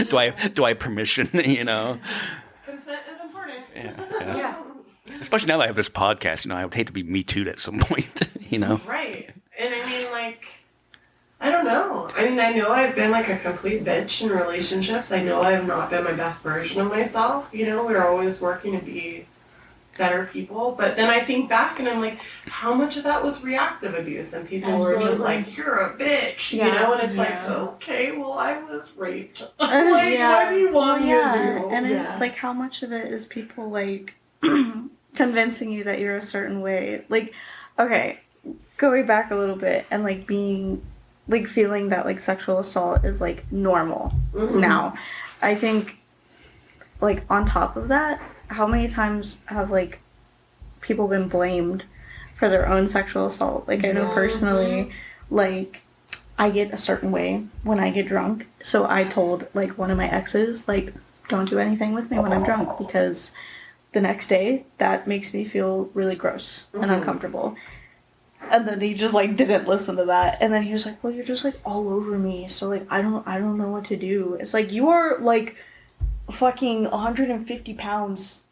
S1: do I have permission? You know,
S5: Consent is important.
S1: yeah. Especially now that I have this podcast, you know, I would hate to be Me Too'd at some point. You know,
S5: Right. And I mean, like, I don't know. I mean, I know I've been like a complete bitch in relationships. I know I have not been my best version of myself. You know, we're always working to be better people. But then I think back and I'm like, how much of that was reactive abuse? And people were just like, you're a bitch, you know? And it's like, okay, well, I was raped. Like, what do you want me to do?
S3: And it, like, how much of it is people, like, convincing you that you're a certain way? Like, okay, going back a little bit and, like, being... like feeling that like sexual assault is like normal now. I think like on top of that, how many times have like people been blamed for their own sexual assault? Like I know personally, like I get a certain way when I get drunk. So I told like one of my exes, like, don't do anything with me when I'm drunk because the next day that makes me feel really gross and uncomfortable. And then he just like didn't listen to that. And then he was like, well, you're just like all over me. So like I don't know what to do. It's like you are like fucking 150 pounds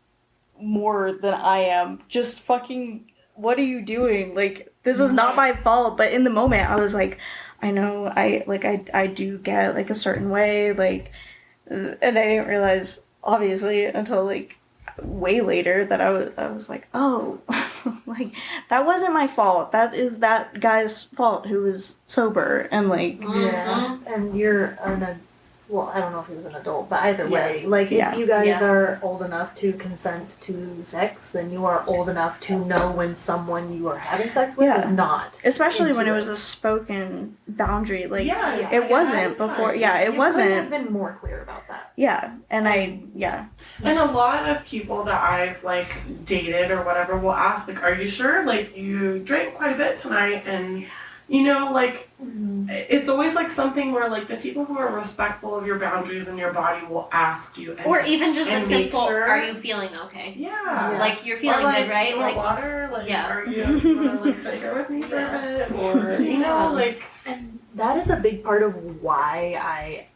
S3: more than I am. Just fucking what are you doing? Like this is not my fault. But in the moment I was like, I know I do get like a certain way, like, and I didn't realize obviously until like way later that I was like, oh, like that wasn't my fault. That is that guy's fault who was sober and like
S2: and you're well, I don't know if he was an adult, but either way, like
S3: Yeah.
S2: if you guys are old enough to consent to sex, then you are old enough to know when someone you are having sex with is not.
S3: Especially when it
S2: into
S3: was a spoken boundary, like
S5: Yeah,
S3: it wasn't before. Yeah, it
S2: You
S3: wasn't.
S2: could have been more clear about that.
S3: Yeah, and
S5: And a lot of people that I've like dated or whatever will ask like, are you sure? Like you drank quite a bit tonight and you know, like it's always like something where like the people who are respectful of your boundaries and your body will ask you and,
S4: Or even just a
S5: and make
S4: simple,
S5: sure.
S4: are you feeling okay?
S5: Yeah.
S4: Like you're feeling
S5: or, like,
S4: good, right?
S5: You want
S4: Like
S5: water? Like
S4: yeah.
S5: are you wanna like sit here with me for a bit? Or you know, like
S2: And that is a big part of why I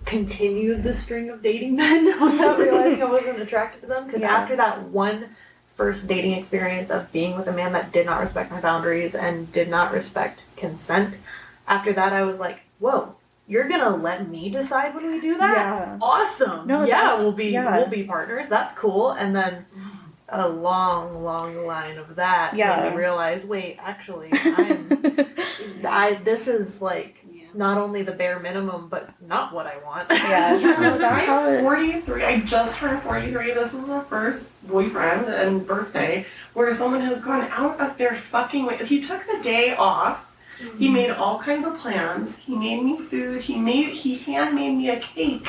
S2: continued the string of dating men without realizing I wasn't attracted to them. Because after that one first dating experience of being with a man that did not respect my boundaries and did not respect consent, after that I was like, whoa, you're gonna let me decide when we do that?
S3: Yeah.
S2: Awesome.
S3: No,
S2: yeah,
S3: that's-
S2: we'll be partners. That's cool. And then a long line of that made me realize, wait, actually, this is like not only the bare minimum, but not what I want.
S3: no, that's how
S5: I'm
S3: it.
S5: 43. I just turned 43. This was the first boyfriend and birthday where someone has gone out of their fucking way. He took the day off. He made all kinds of plans. He made me food. He handmade me a cake.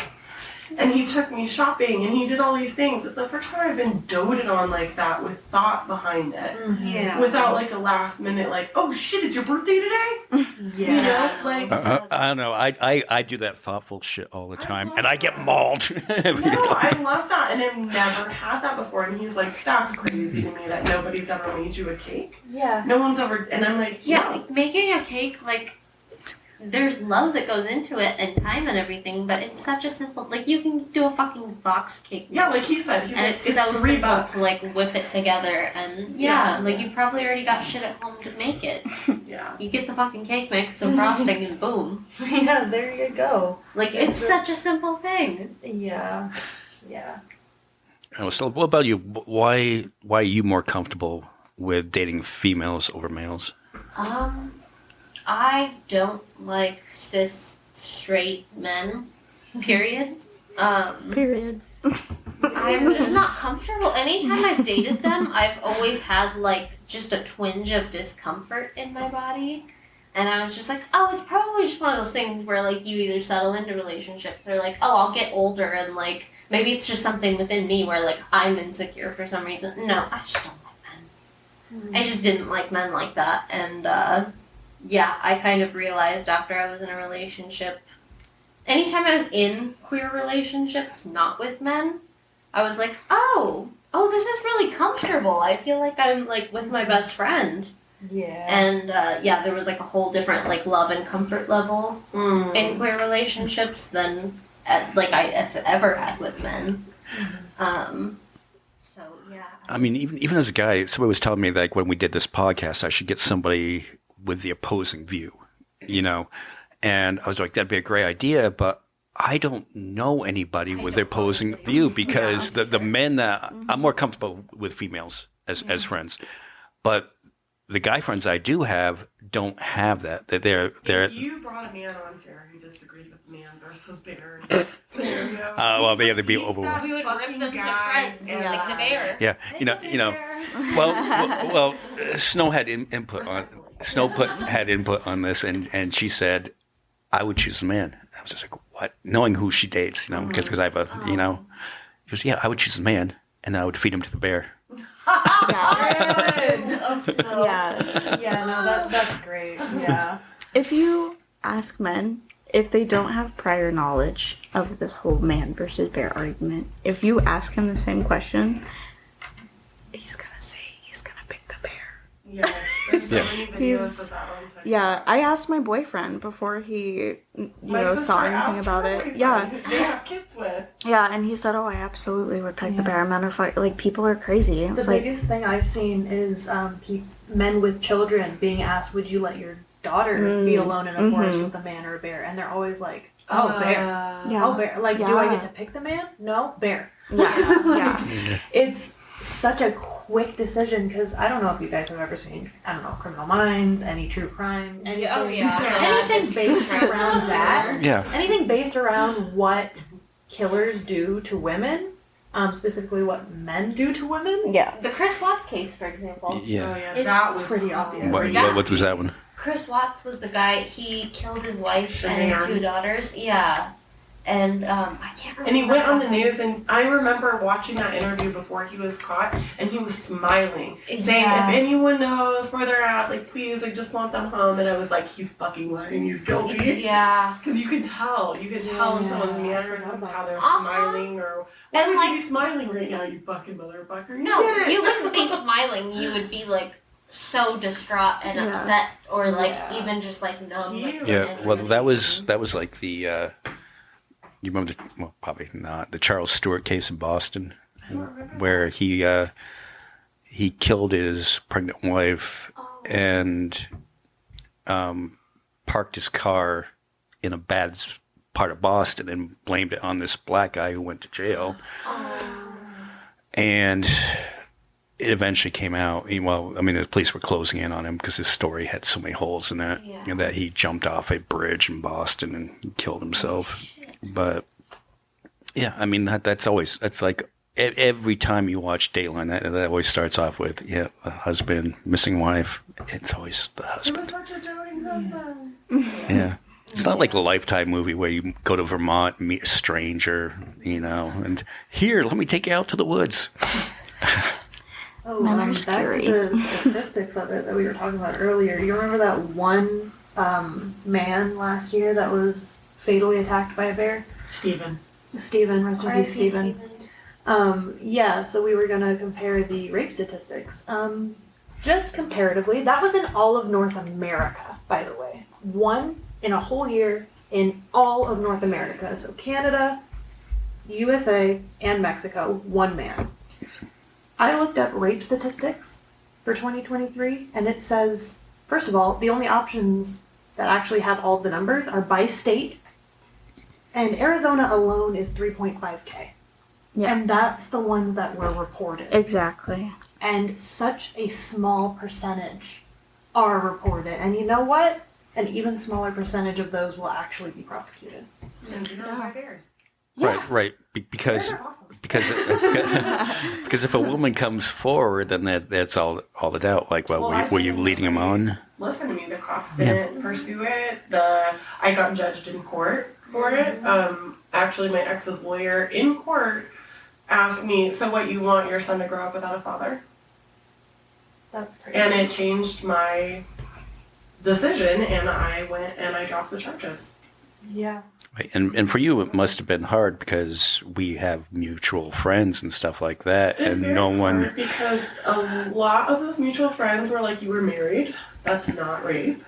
S5: And he took me shopping and he did all these things. It's the first time I've been doted on like that with thought behind it.
S4: yeah.
S5: Without like a last minute like, oh shit, it's your birthday today?
S2: Yeah.
S5: You know? Like
S1: I don't know. I do that thoughtful shit all the time, and I get mauled every
S5: no, I
S1: time.
S5: love that, and I've never had that before. And he's like, "That's crazy to me that nobody's ever made you a cake.
S2: Yeah.
S5: No one's ever." And I'm like,
S4: Yeah,
S5: "Yeah,
S4: like making a cake, like there's love that goes into it and time and everything, but it's such a simple. Like you can do a fucking box cake.
S5: yeah." Like
S4: mix,
S5: he said, he's
S4: and
S5: like,
S4: it's so
S5: $3
S4: simple to like whip it together, and like you probably already got shit at home to make it.
S5: Yeah.
S4: You get the fucking cake mix, some frosting, and boom.
S2: Yeah, there you go.
S4: Like it's such a simple thing.
S2: Yeah. Yeah.
S1: So, what about you? Why are you more comfortable with dating females over males?
S4: I don't like cis straight men. Period.
S3: Period.
S4: I'm just not comfortable. Anytime I've dated them, I've always had like just a twinge of discomfort in my body. And I was just like, oh, it's probably just one of those things where like you either settle into relationships or like, oh, I'll get older and like maybe it's just something within me where like I'm insecure for some reason. No, I just don't like men. I just didn't like men like that. And I kind of realized after I was in a relationship, anytime I was in queer relationships, not with men, I was like, oh, this is really comfortable. I feel like I'm like with my best friend.
S2: Yeah.
S4: And there was like a whole different like love and comfort level in queer relationships than like I ever had with men. So yeah.
S1: I mean, even as a guy, somebody was telling me that like, when we did this podcast, I should get somebody with the opposing view, you know, and I was like, that'd be a great idea, but I don't know anybody with the opposing view because the men that I'm more comfortable with females as friends, but the guy friends I do have don't have that. That they're.
S5: If you brought a man on here who disagreed with man versus bear scenario.
S1: Well, they'd be overwhelmed.
S4: We would rip them to
S5: guy,
S4: shreds like the bear.
S1: Yeah, you know. Well, Snow had input on. Had input on this, and she said, "I would choose a man." I was just like, "What?" Knowing who she dates, you know, because I have a, you know, she goes, "Yeah, I would choose a man, and I would feed him to the bear."
S3: Yeah.
S2: Yeah, no, that's great. Yeah.
S3: If you ask men if they don't have prior knowledge of this whole man versus bear argument, if you ask him the same question, he's gonna say he's gonna pick the bear.
S5: Yes, there's so many videos of that on TikTok.
S3: Yeah, I asked my boyfriend before he,
S5: My sister
S3: saw anything
S5: asked
S3: about
S5: her
S3: it.
S5: boyfriend
S3: Yeah,
S5: who they have kids with.
S3: yeah, and he said, "Oh, I absolutely would pick the bear." Men are like people are crazy. It
S2: The
S3: was like,
S2: biggest thing I've seen is men with children being asked, "Would you let your daughter be alone in a forest with a man or a bear?" And they're always like, "Oh, bear.
S3: yeah,
S2: Oh, bear. Like, do I get to pick the man? No, bear."
S3: yeah.
S2: It's such a quick decision because I don't know if you guys have ever seen, I don't know, Criminal Minds, any true crime, anything, anything based around that.
S1: Yeah.
S2: Anything based around what killers do to women, specifically what men do to women.
S3: Yeah.
S4: The Chris Watts case, for example.
S1: Yeah.
S2: It's
S5: That was
S2: pretty obvious.
S1: What was that one?
S4: Chris Watts was the guy. He killed his wife and his
S5: Shanann.
S4: 2 daughters. Yeah, and I can't remember.
S5: And he went on the news, and I remember watching that interview before he was caught, and he was smiling, saying,
S4: Yeah.
S5: "If anyone knows where they're at, like, please, I just want them home." And I was like, he's fucking lying, he's guilty.
S4: Yeah.
S5: Because you can tell in someone's mannerisms how they're
S4: Uh-huh.
S5: smiling, or why
S4: And,
S5: would
S4: like-
S5: you be smiling right now, you fucking motherfucker?
S4: No,
S5: did it.
S4: you wouldn't be smiling. You would be like so distraught and
S3: Yeah.
S4: upset, or like
S2: Yeah.
S4: even just like numb. Like,
S5: Yeah,
S1: Yeah. Well, that was like the. You remember probably not the Charles Stewart case in Boston, where he killed his pregnant wife and parked his car in a bad part of Boston and blamed it on this black guy who went to jail. And it eventually came out. Well, I mean, the police were closing in on him because his story had so many holes in it,
S4: Yeah.
S1: and that he jumped off a bridge in Boston and killed himself. But yeah, I mean that's like every time you watch Dateline, that always starts off with a husband, missing wife. It's always the
S5: He
S1: husband.
S5: was such a doting husband.
S1: Yeah. It's not like a Lifetime movie where you go to Vermont, meet a stranger, and here, let me take you out to the woods.
S2: Oh,
S3: Men are
S2: back
S3: scary.
S2: to the statistics of it that we were talking about earlier. You remember that one man last year that was fatally attacked by a bear?
S5: Stephen.
S2: Stephen, rest in peace, Stephen. Yeah, so we were going to compare the rape statistics. Just comparatively, that was in all of North America, by the way. One in a whole year in all of North America. So Canada, USA, and Mexico, one man. I looked up rape statistics for 2023, and it says, first of all, the only options that actually have all the numbers are by state, and Arizona alone is 3.5K.
S3: Yeah.
S2: And that's the ones that were reported.
S3: Exactly.
S2: And such a small percentage are reported. And you know what? An even smaller percentage of those will actually be prosecuted.
S5: And you know my bears.
S1: Right. Because
S2: Bears are awesome.
S1: because if a woman comes forward, then that's all the doubt. Like, well,
S5: Well,
S1: were you leading him on?
S5: Listen to me, the cops didn't pursue it. I got judged in court for it. Actually, my ex's lawyer in court asked me, "So what, you want your son to grow up without a father?"
S2: That's crazy.
S5: And it changed my decision, and I went and I dropped the charges.
S2: Yeah.
S1: Right. And for you, it must have been hard because we have mutual friends and stuff like that,
S5: It's
S1: and
S5: very
S1: no one.
S5: hard because a lot of those mutual friends were like, you were married. That's not rape.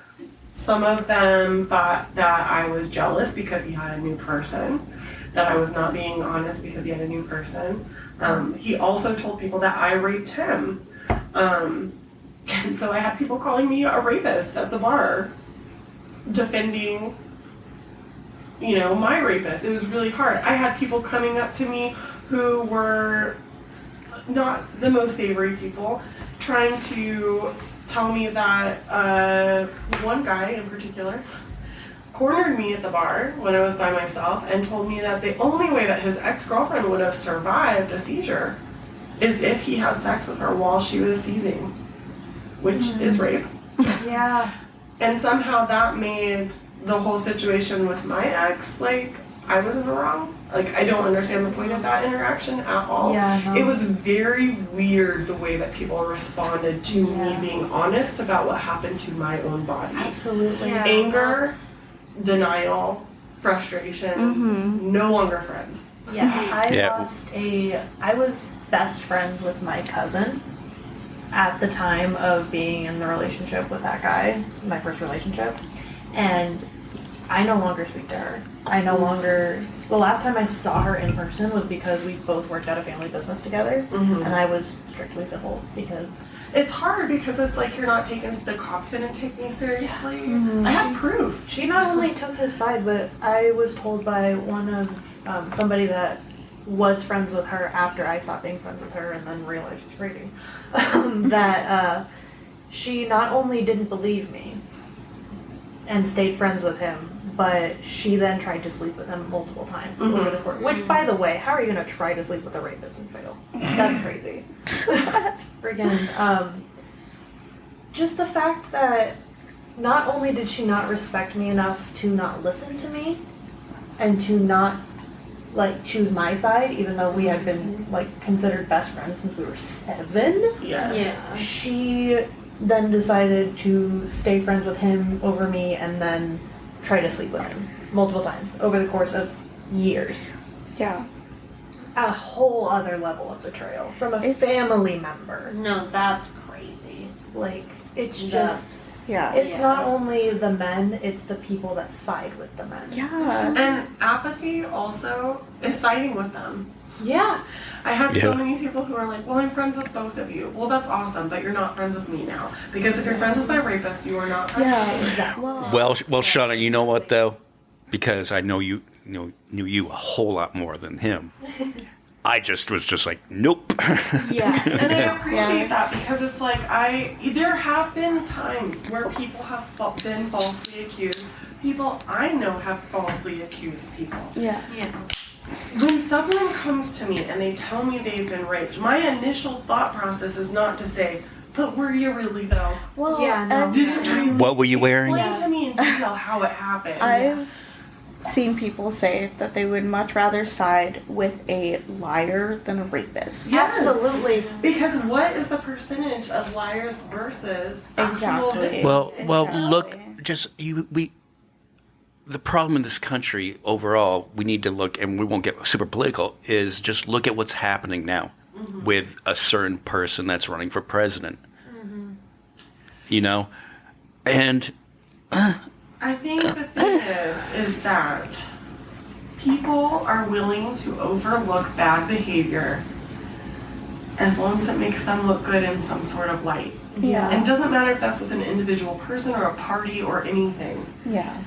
S5: Some of them thought that I was jealous because he had a new person, that I was not being honest because he had a new person. He also told people that I raped him. And so I had people calling me a rapist at the bar, defending, my rapist. It was really hard. I had people coming up to me who were not the most savory people, trying to tell me that one guy in particular cornered me at the bar when I was by myself and told me that the only way that his ex-girlfriend would have survived a seizure is if he had sex with her while she was seizing, which is rape.
S2: Yeah.
S5: And somehow that made the whole situation with my ex, like, I was in the wrong. Like, I don't understand the point of that interaction at all.
S2: Yeah, no.
S5: It was very weird the way that people responded to me being honest about what happened to my own body.
S2: Absolutely.
S4: Yeah,
S5: Anger,
S4: that's-
S5: denial, frustration, no longer friends.
S2: Yeah,
S1: Yeah.
S2: I was best friends with my cousin at the time of being in the relationship with that guy, my first relationship, and I no longer speak to her. The last time I saw her in person was because we both worked at a family business together, and I was strictly civil because
S5: It's hard because it's like you're not taking, the cops didn't take me seriously. I had proof.
S2: she not only took his side, but I was told by one of somebody that was friends with her after I stopped being friends with her and then realized she's crazy, that she not only didn't believe me and stayed friends with him, but she then tried to sleep with him multiple times over the course. Which, by the way, how are you going to try to sleep with a rapist and fail? That's crazy. Friggin', just the fact that not only did she not respect me enough to not listen to me and to not choose my side, even though we had been considered best friends since we were 7.
S5: Yeah.
S4: Yeah.
S2: She then decided to stay friends with him over me and then try to sleep with him multiple times over the course of years.
S3: Yeah.
S2: A whole other level of betrayal from a family member.
S4: No, that's crazy.
S2: It's just,
S4: That's-
S3: Yeah.
S2: it's not only the men, it's the people that side with the men.
S3: Yeah.
S5: And apathy also is siding with them.
S2: Yeah.
S5: I had so
S1: Yeah.
S5: many people who are like, well, I'm friends with both of you. Well, that's awesome, but you're not friends with me now. Because if you're friends with my rapist, you are not friends with me.
S2: Exactly.
S1: Well, Shauna, you know what though? Because I know you knew you a whole lot more than him. I just was just like, nope.
S2: Yeah.
S5: And I appreciate that because it's like there have been times where people have been falsely accused. People I know have falsely accused people.
S3: Yeah.
S4: Yeah.
S5: When someone comes to me and they tell me they've been raped, my initial thought process is not to say, but were you really though?
S3: Well,
S2: Yeah, no.
S3: and
S5: Did it really?
S1: What were you wearing?
S5: Explain to me in detail how it happened.
S3: I've seen people say that they would much rather side with a liar than a rapist.
S5: Yes.
S2: Absolutely.
S5: Because what is the percentage of liars versus actual
S3: Exactly.
S5: victims?
S1: Well,
S3: Exactly.
S1: look, the problem in this country overall, we need to look, and we won't get super political, is just look at what's happening now with a certain person that's running for president. And
S5: I think the thing is that people are willing to overlook bad behavior as long as it makes them look good in some sort of light.
S3: Yeah.
S5: And it doesn't matter if that's with an individual person or a party or anything.
S3: Yeah.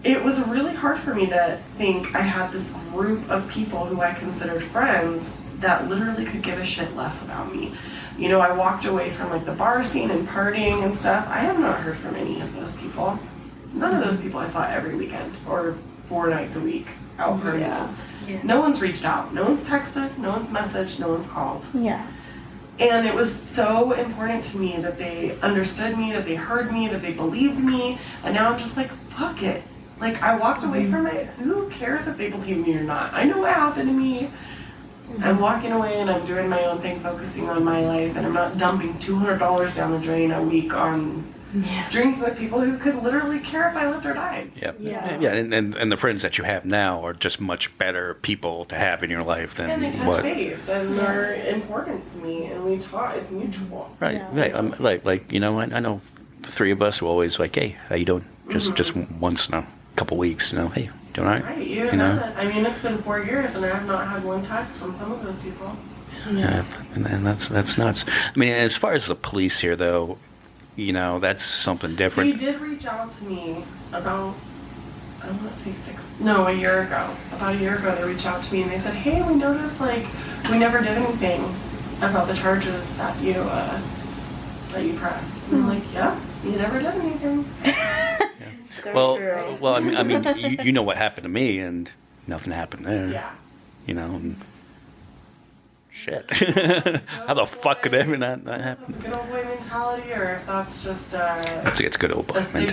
S5: It was really hard for me to think I had this group of people who I considered friends that literally could give a shit less about me. I walked away from the bar scene and partying and stuff. I have not heard from any of those people. None of those people I saw every weekend or 4 nights a week out partying.
S3: Yeah.
S4: Yeah.
S5: No one's reached out. No one's texted. No one's messaged. No one's called.
S3: Yeah.
S5: And it was so important to me that they understood me, that they heard me, that they believed me. And now I'm just like, fuck it. I walked away from it. Who cares if they believe me or not? I know what happened to me. I'm walking away and I'm doing my own thing, focusing on my life, and I'm not dumping $200 down the drain a week on drink with people who could literally care if I lived or died.
S1: Yeah.
S2: Yeah.
S1: And the friends that you have now are just much better people to have in your life than
S5: And they touch
S1: what.
S5: base and are important to me, and we talk. It's mutual.
S1: Right.
S3: Yeah.
S1: Right. Like I know the three of us were always like, hey, how you doing? Just once in a couple weeks, hey, doing all right?
S5: Right, you
S1: know?
S5: haven't. I mean, it's been 4 years, and I have not had one text from some of those people.
S1: Yeah, and that's nuts. I mean, as far as the police here, though, that's something
S5: They
S1: different.
S5: did reach out to me about, I want to say a year ago. About a year ago, they reached out to me and they said, hey, we noticed, we never did anything about the charges that you pressed. And I'm like, yeah, you never did anything.
S2: So
S1: Well,
S2: true.
S1: I mean, you know what happened to me, and nothing happened there.
S5: Yeah.
S1: And shit. How the fuck could that not
S5: That's
S1: happen?
S5: a good old boy mentality, or if that's just
S1: It's good old boy
S5: a
S1: mentality.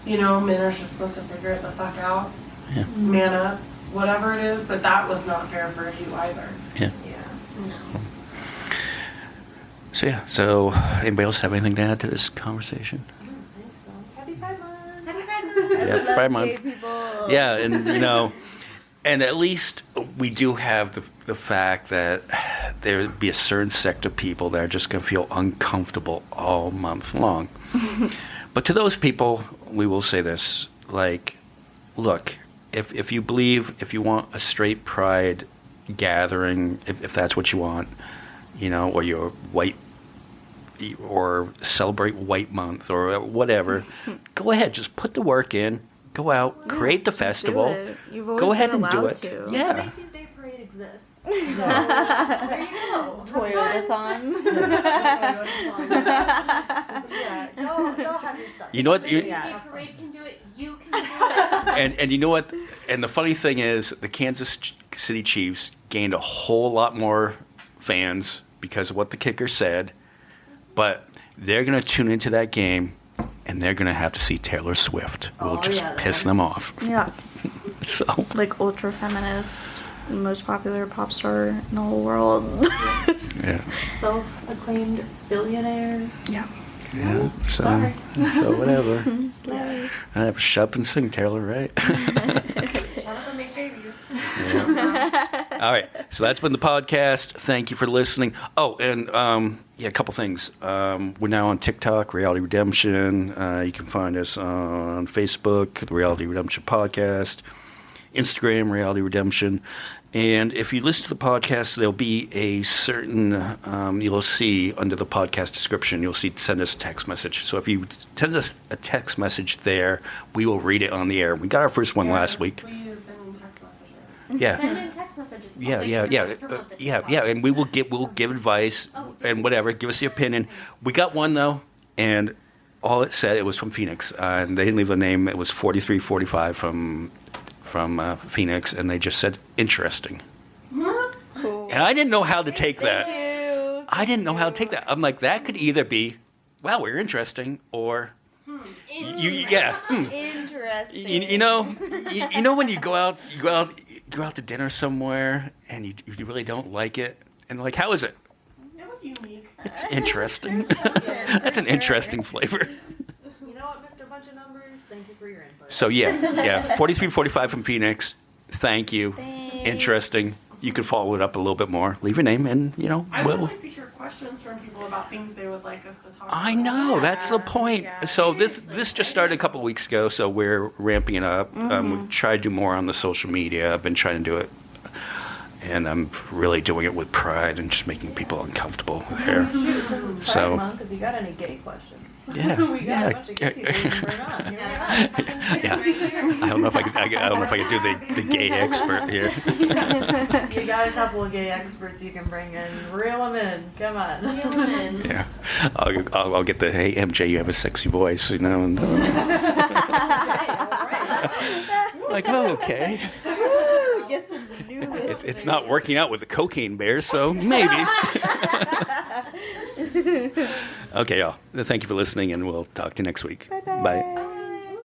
S5: stigma. Men are just supposed to figure it the fuck out.
S1: Yeah.
S5: Man up, whatever it is, but that was not fair for you either.
S1: Yeah.
S2: Yeah.
S4: No.
S1: So anybody else have anything to add to this conversation?
S2: I don't think so. Happy Pride Month.
S4: Happy Pride Month.
S1: Yeah,
S3: Love
S1: Pride
S3: gay
S1: Month.
S3: people.
S1: Yeah, and and at least we do have the fact that there would be a certain sect of people that are just going to feel uncomfortable all month long. But to those people, we will say this: look, if you want a straight pride gathering, if that's what you want, or you're white, or celebrate White Month or whatever, go ahead, just put the work in. Go out, create the festival.
S3: You've always
S1: Go ahead
S3: been
S1: and do
S3: allowed
S1: it.
S3: to.
S1: Yeah.
S2: Macy's Day Parade exists. So, there you go.
S3: Toyotathon.
S2: Yeah, go have your stuff.
S1: You know what?
S2: Yeah.
S4: If Parade can do it, you can do it.
S1: And you know what? And the funny thing is, the Kansas City Chiefs gained a whole lot more fans because of what the kicker said. But they're going to tune into that game, and they're going to have to see Taylor Swift. We'll just piss them off.
S3: Yeah,
S1: So
S3: ultra feminist, most popular pop star in the whole world.
S1: yeah,
S2: Self-acclaimed billionaire.
S3: Yeah.
S1: yeah. So
S2: Sorry.
S1: whatever.
S3: Slay.
S1: I have to shut up and sing, Taylor, right?
S5: Shut up and make babies.
S1: All right. So that's been the podcast. Thank you for listening. Oh, and a couple things. We're now on TikTok, Reality Redemption. You can find us on Facebook, the Reality Redemption Podcast, Instagram, Reality Redemption. And if you listen to the podcast, there'll be a certain, you'll see under the podcast description, you'll see send us a text message. So if you send us a text message there, we will read it on the air. We got our first one last week.
S5: Please send me text messages.
S1: Yeah.
S4: Send in text messages.
S1: Yeah,
S4: Also,
S1: yeah,
S4: you
S1: yeah,
S4: can promote this
S1: yeah, and we'll give advice and whatever. Give us the opinion. We got one though, and all it said, it was from Phoenix, and they didn't leave a name. It was 4345 from Phoenix, and they just said interesting.
S3: Cool.
S1: And I didn't know how to take that.
S3: You.
S1: I didn't know how to take that. I'm like, that could either be, wow, we're interesting, or yeah.
S3: Interesting.
S1: You know when you go out to dinner somewhere and you really don't like it, and like, how is it?
S5: It was unique.
S1: It's interesting. That's an interesting flavor.
S2: You know what, Mr. Bunch of Numbers? Thank you for your input.
S1: So yeah, 4345 from Phoenix. Thank you.
S3: Thanks.
S1: Interesting. You can follow it up a little bit more. Leave your name, and
S5: I would
S1: we'll.
S5: like to hear questions from people about things they would like us to talk about.
S1: I know, that's the point.
S3: Yeah.
S1: So this just started a couple of weeks ago, so we're ramping it up. We try to do more on the social media. I've been trying to do it, and I'm really doing it with pride and just making people uncomfortable there.
S2: Shoot, since it's
S1: So-
S2: Pride Month, if you got any gay questions.
S1: Yeah,
S2: We got a bunch of gay people you can bring on. Here we go.
S1: yeah. I don't know if I could do the gay expert here.
S2: You got a couple of gay experts you can bring in. Reel them in. Come on.
S4: Real women.
S1: Yeah, I'll get the hey MJ, you have a sexy voice, and like, oh, okay.
S3: Woo, get some new
S1: It's not working out with the cocaine bears, so maybe. Okay, y'all. Thank you for listening, and we'll talk to you next week.
S3: Bye-bye.
S1: Bye.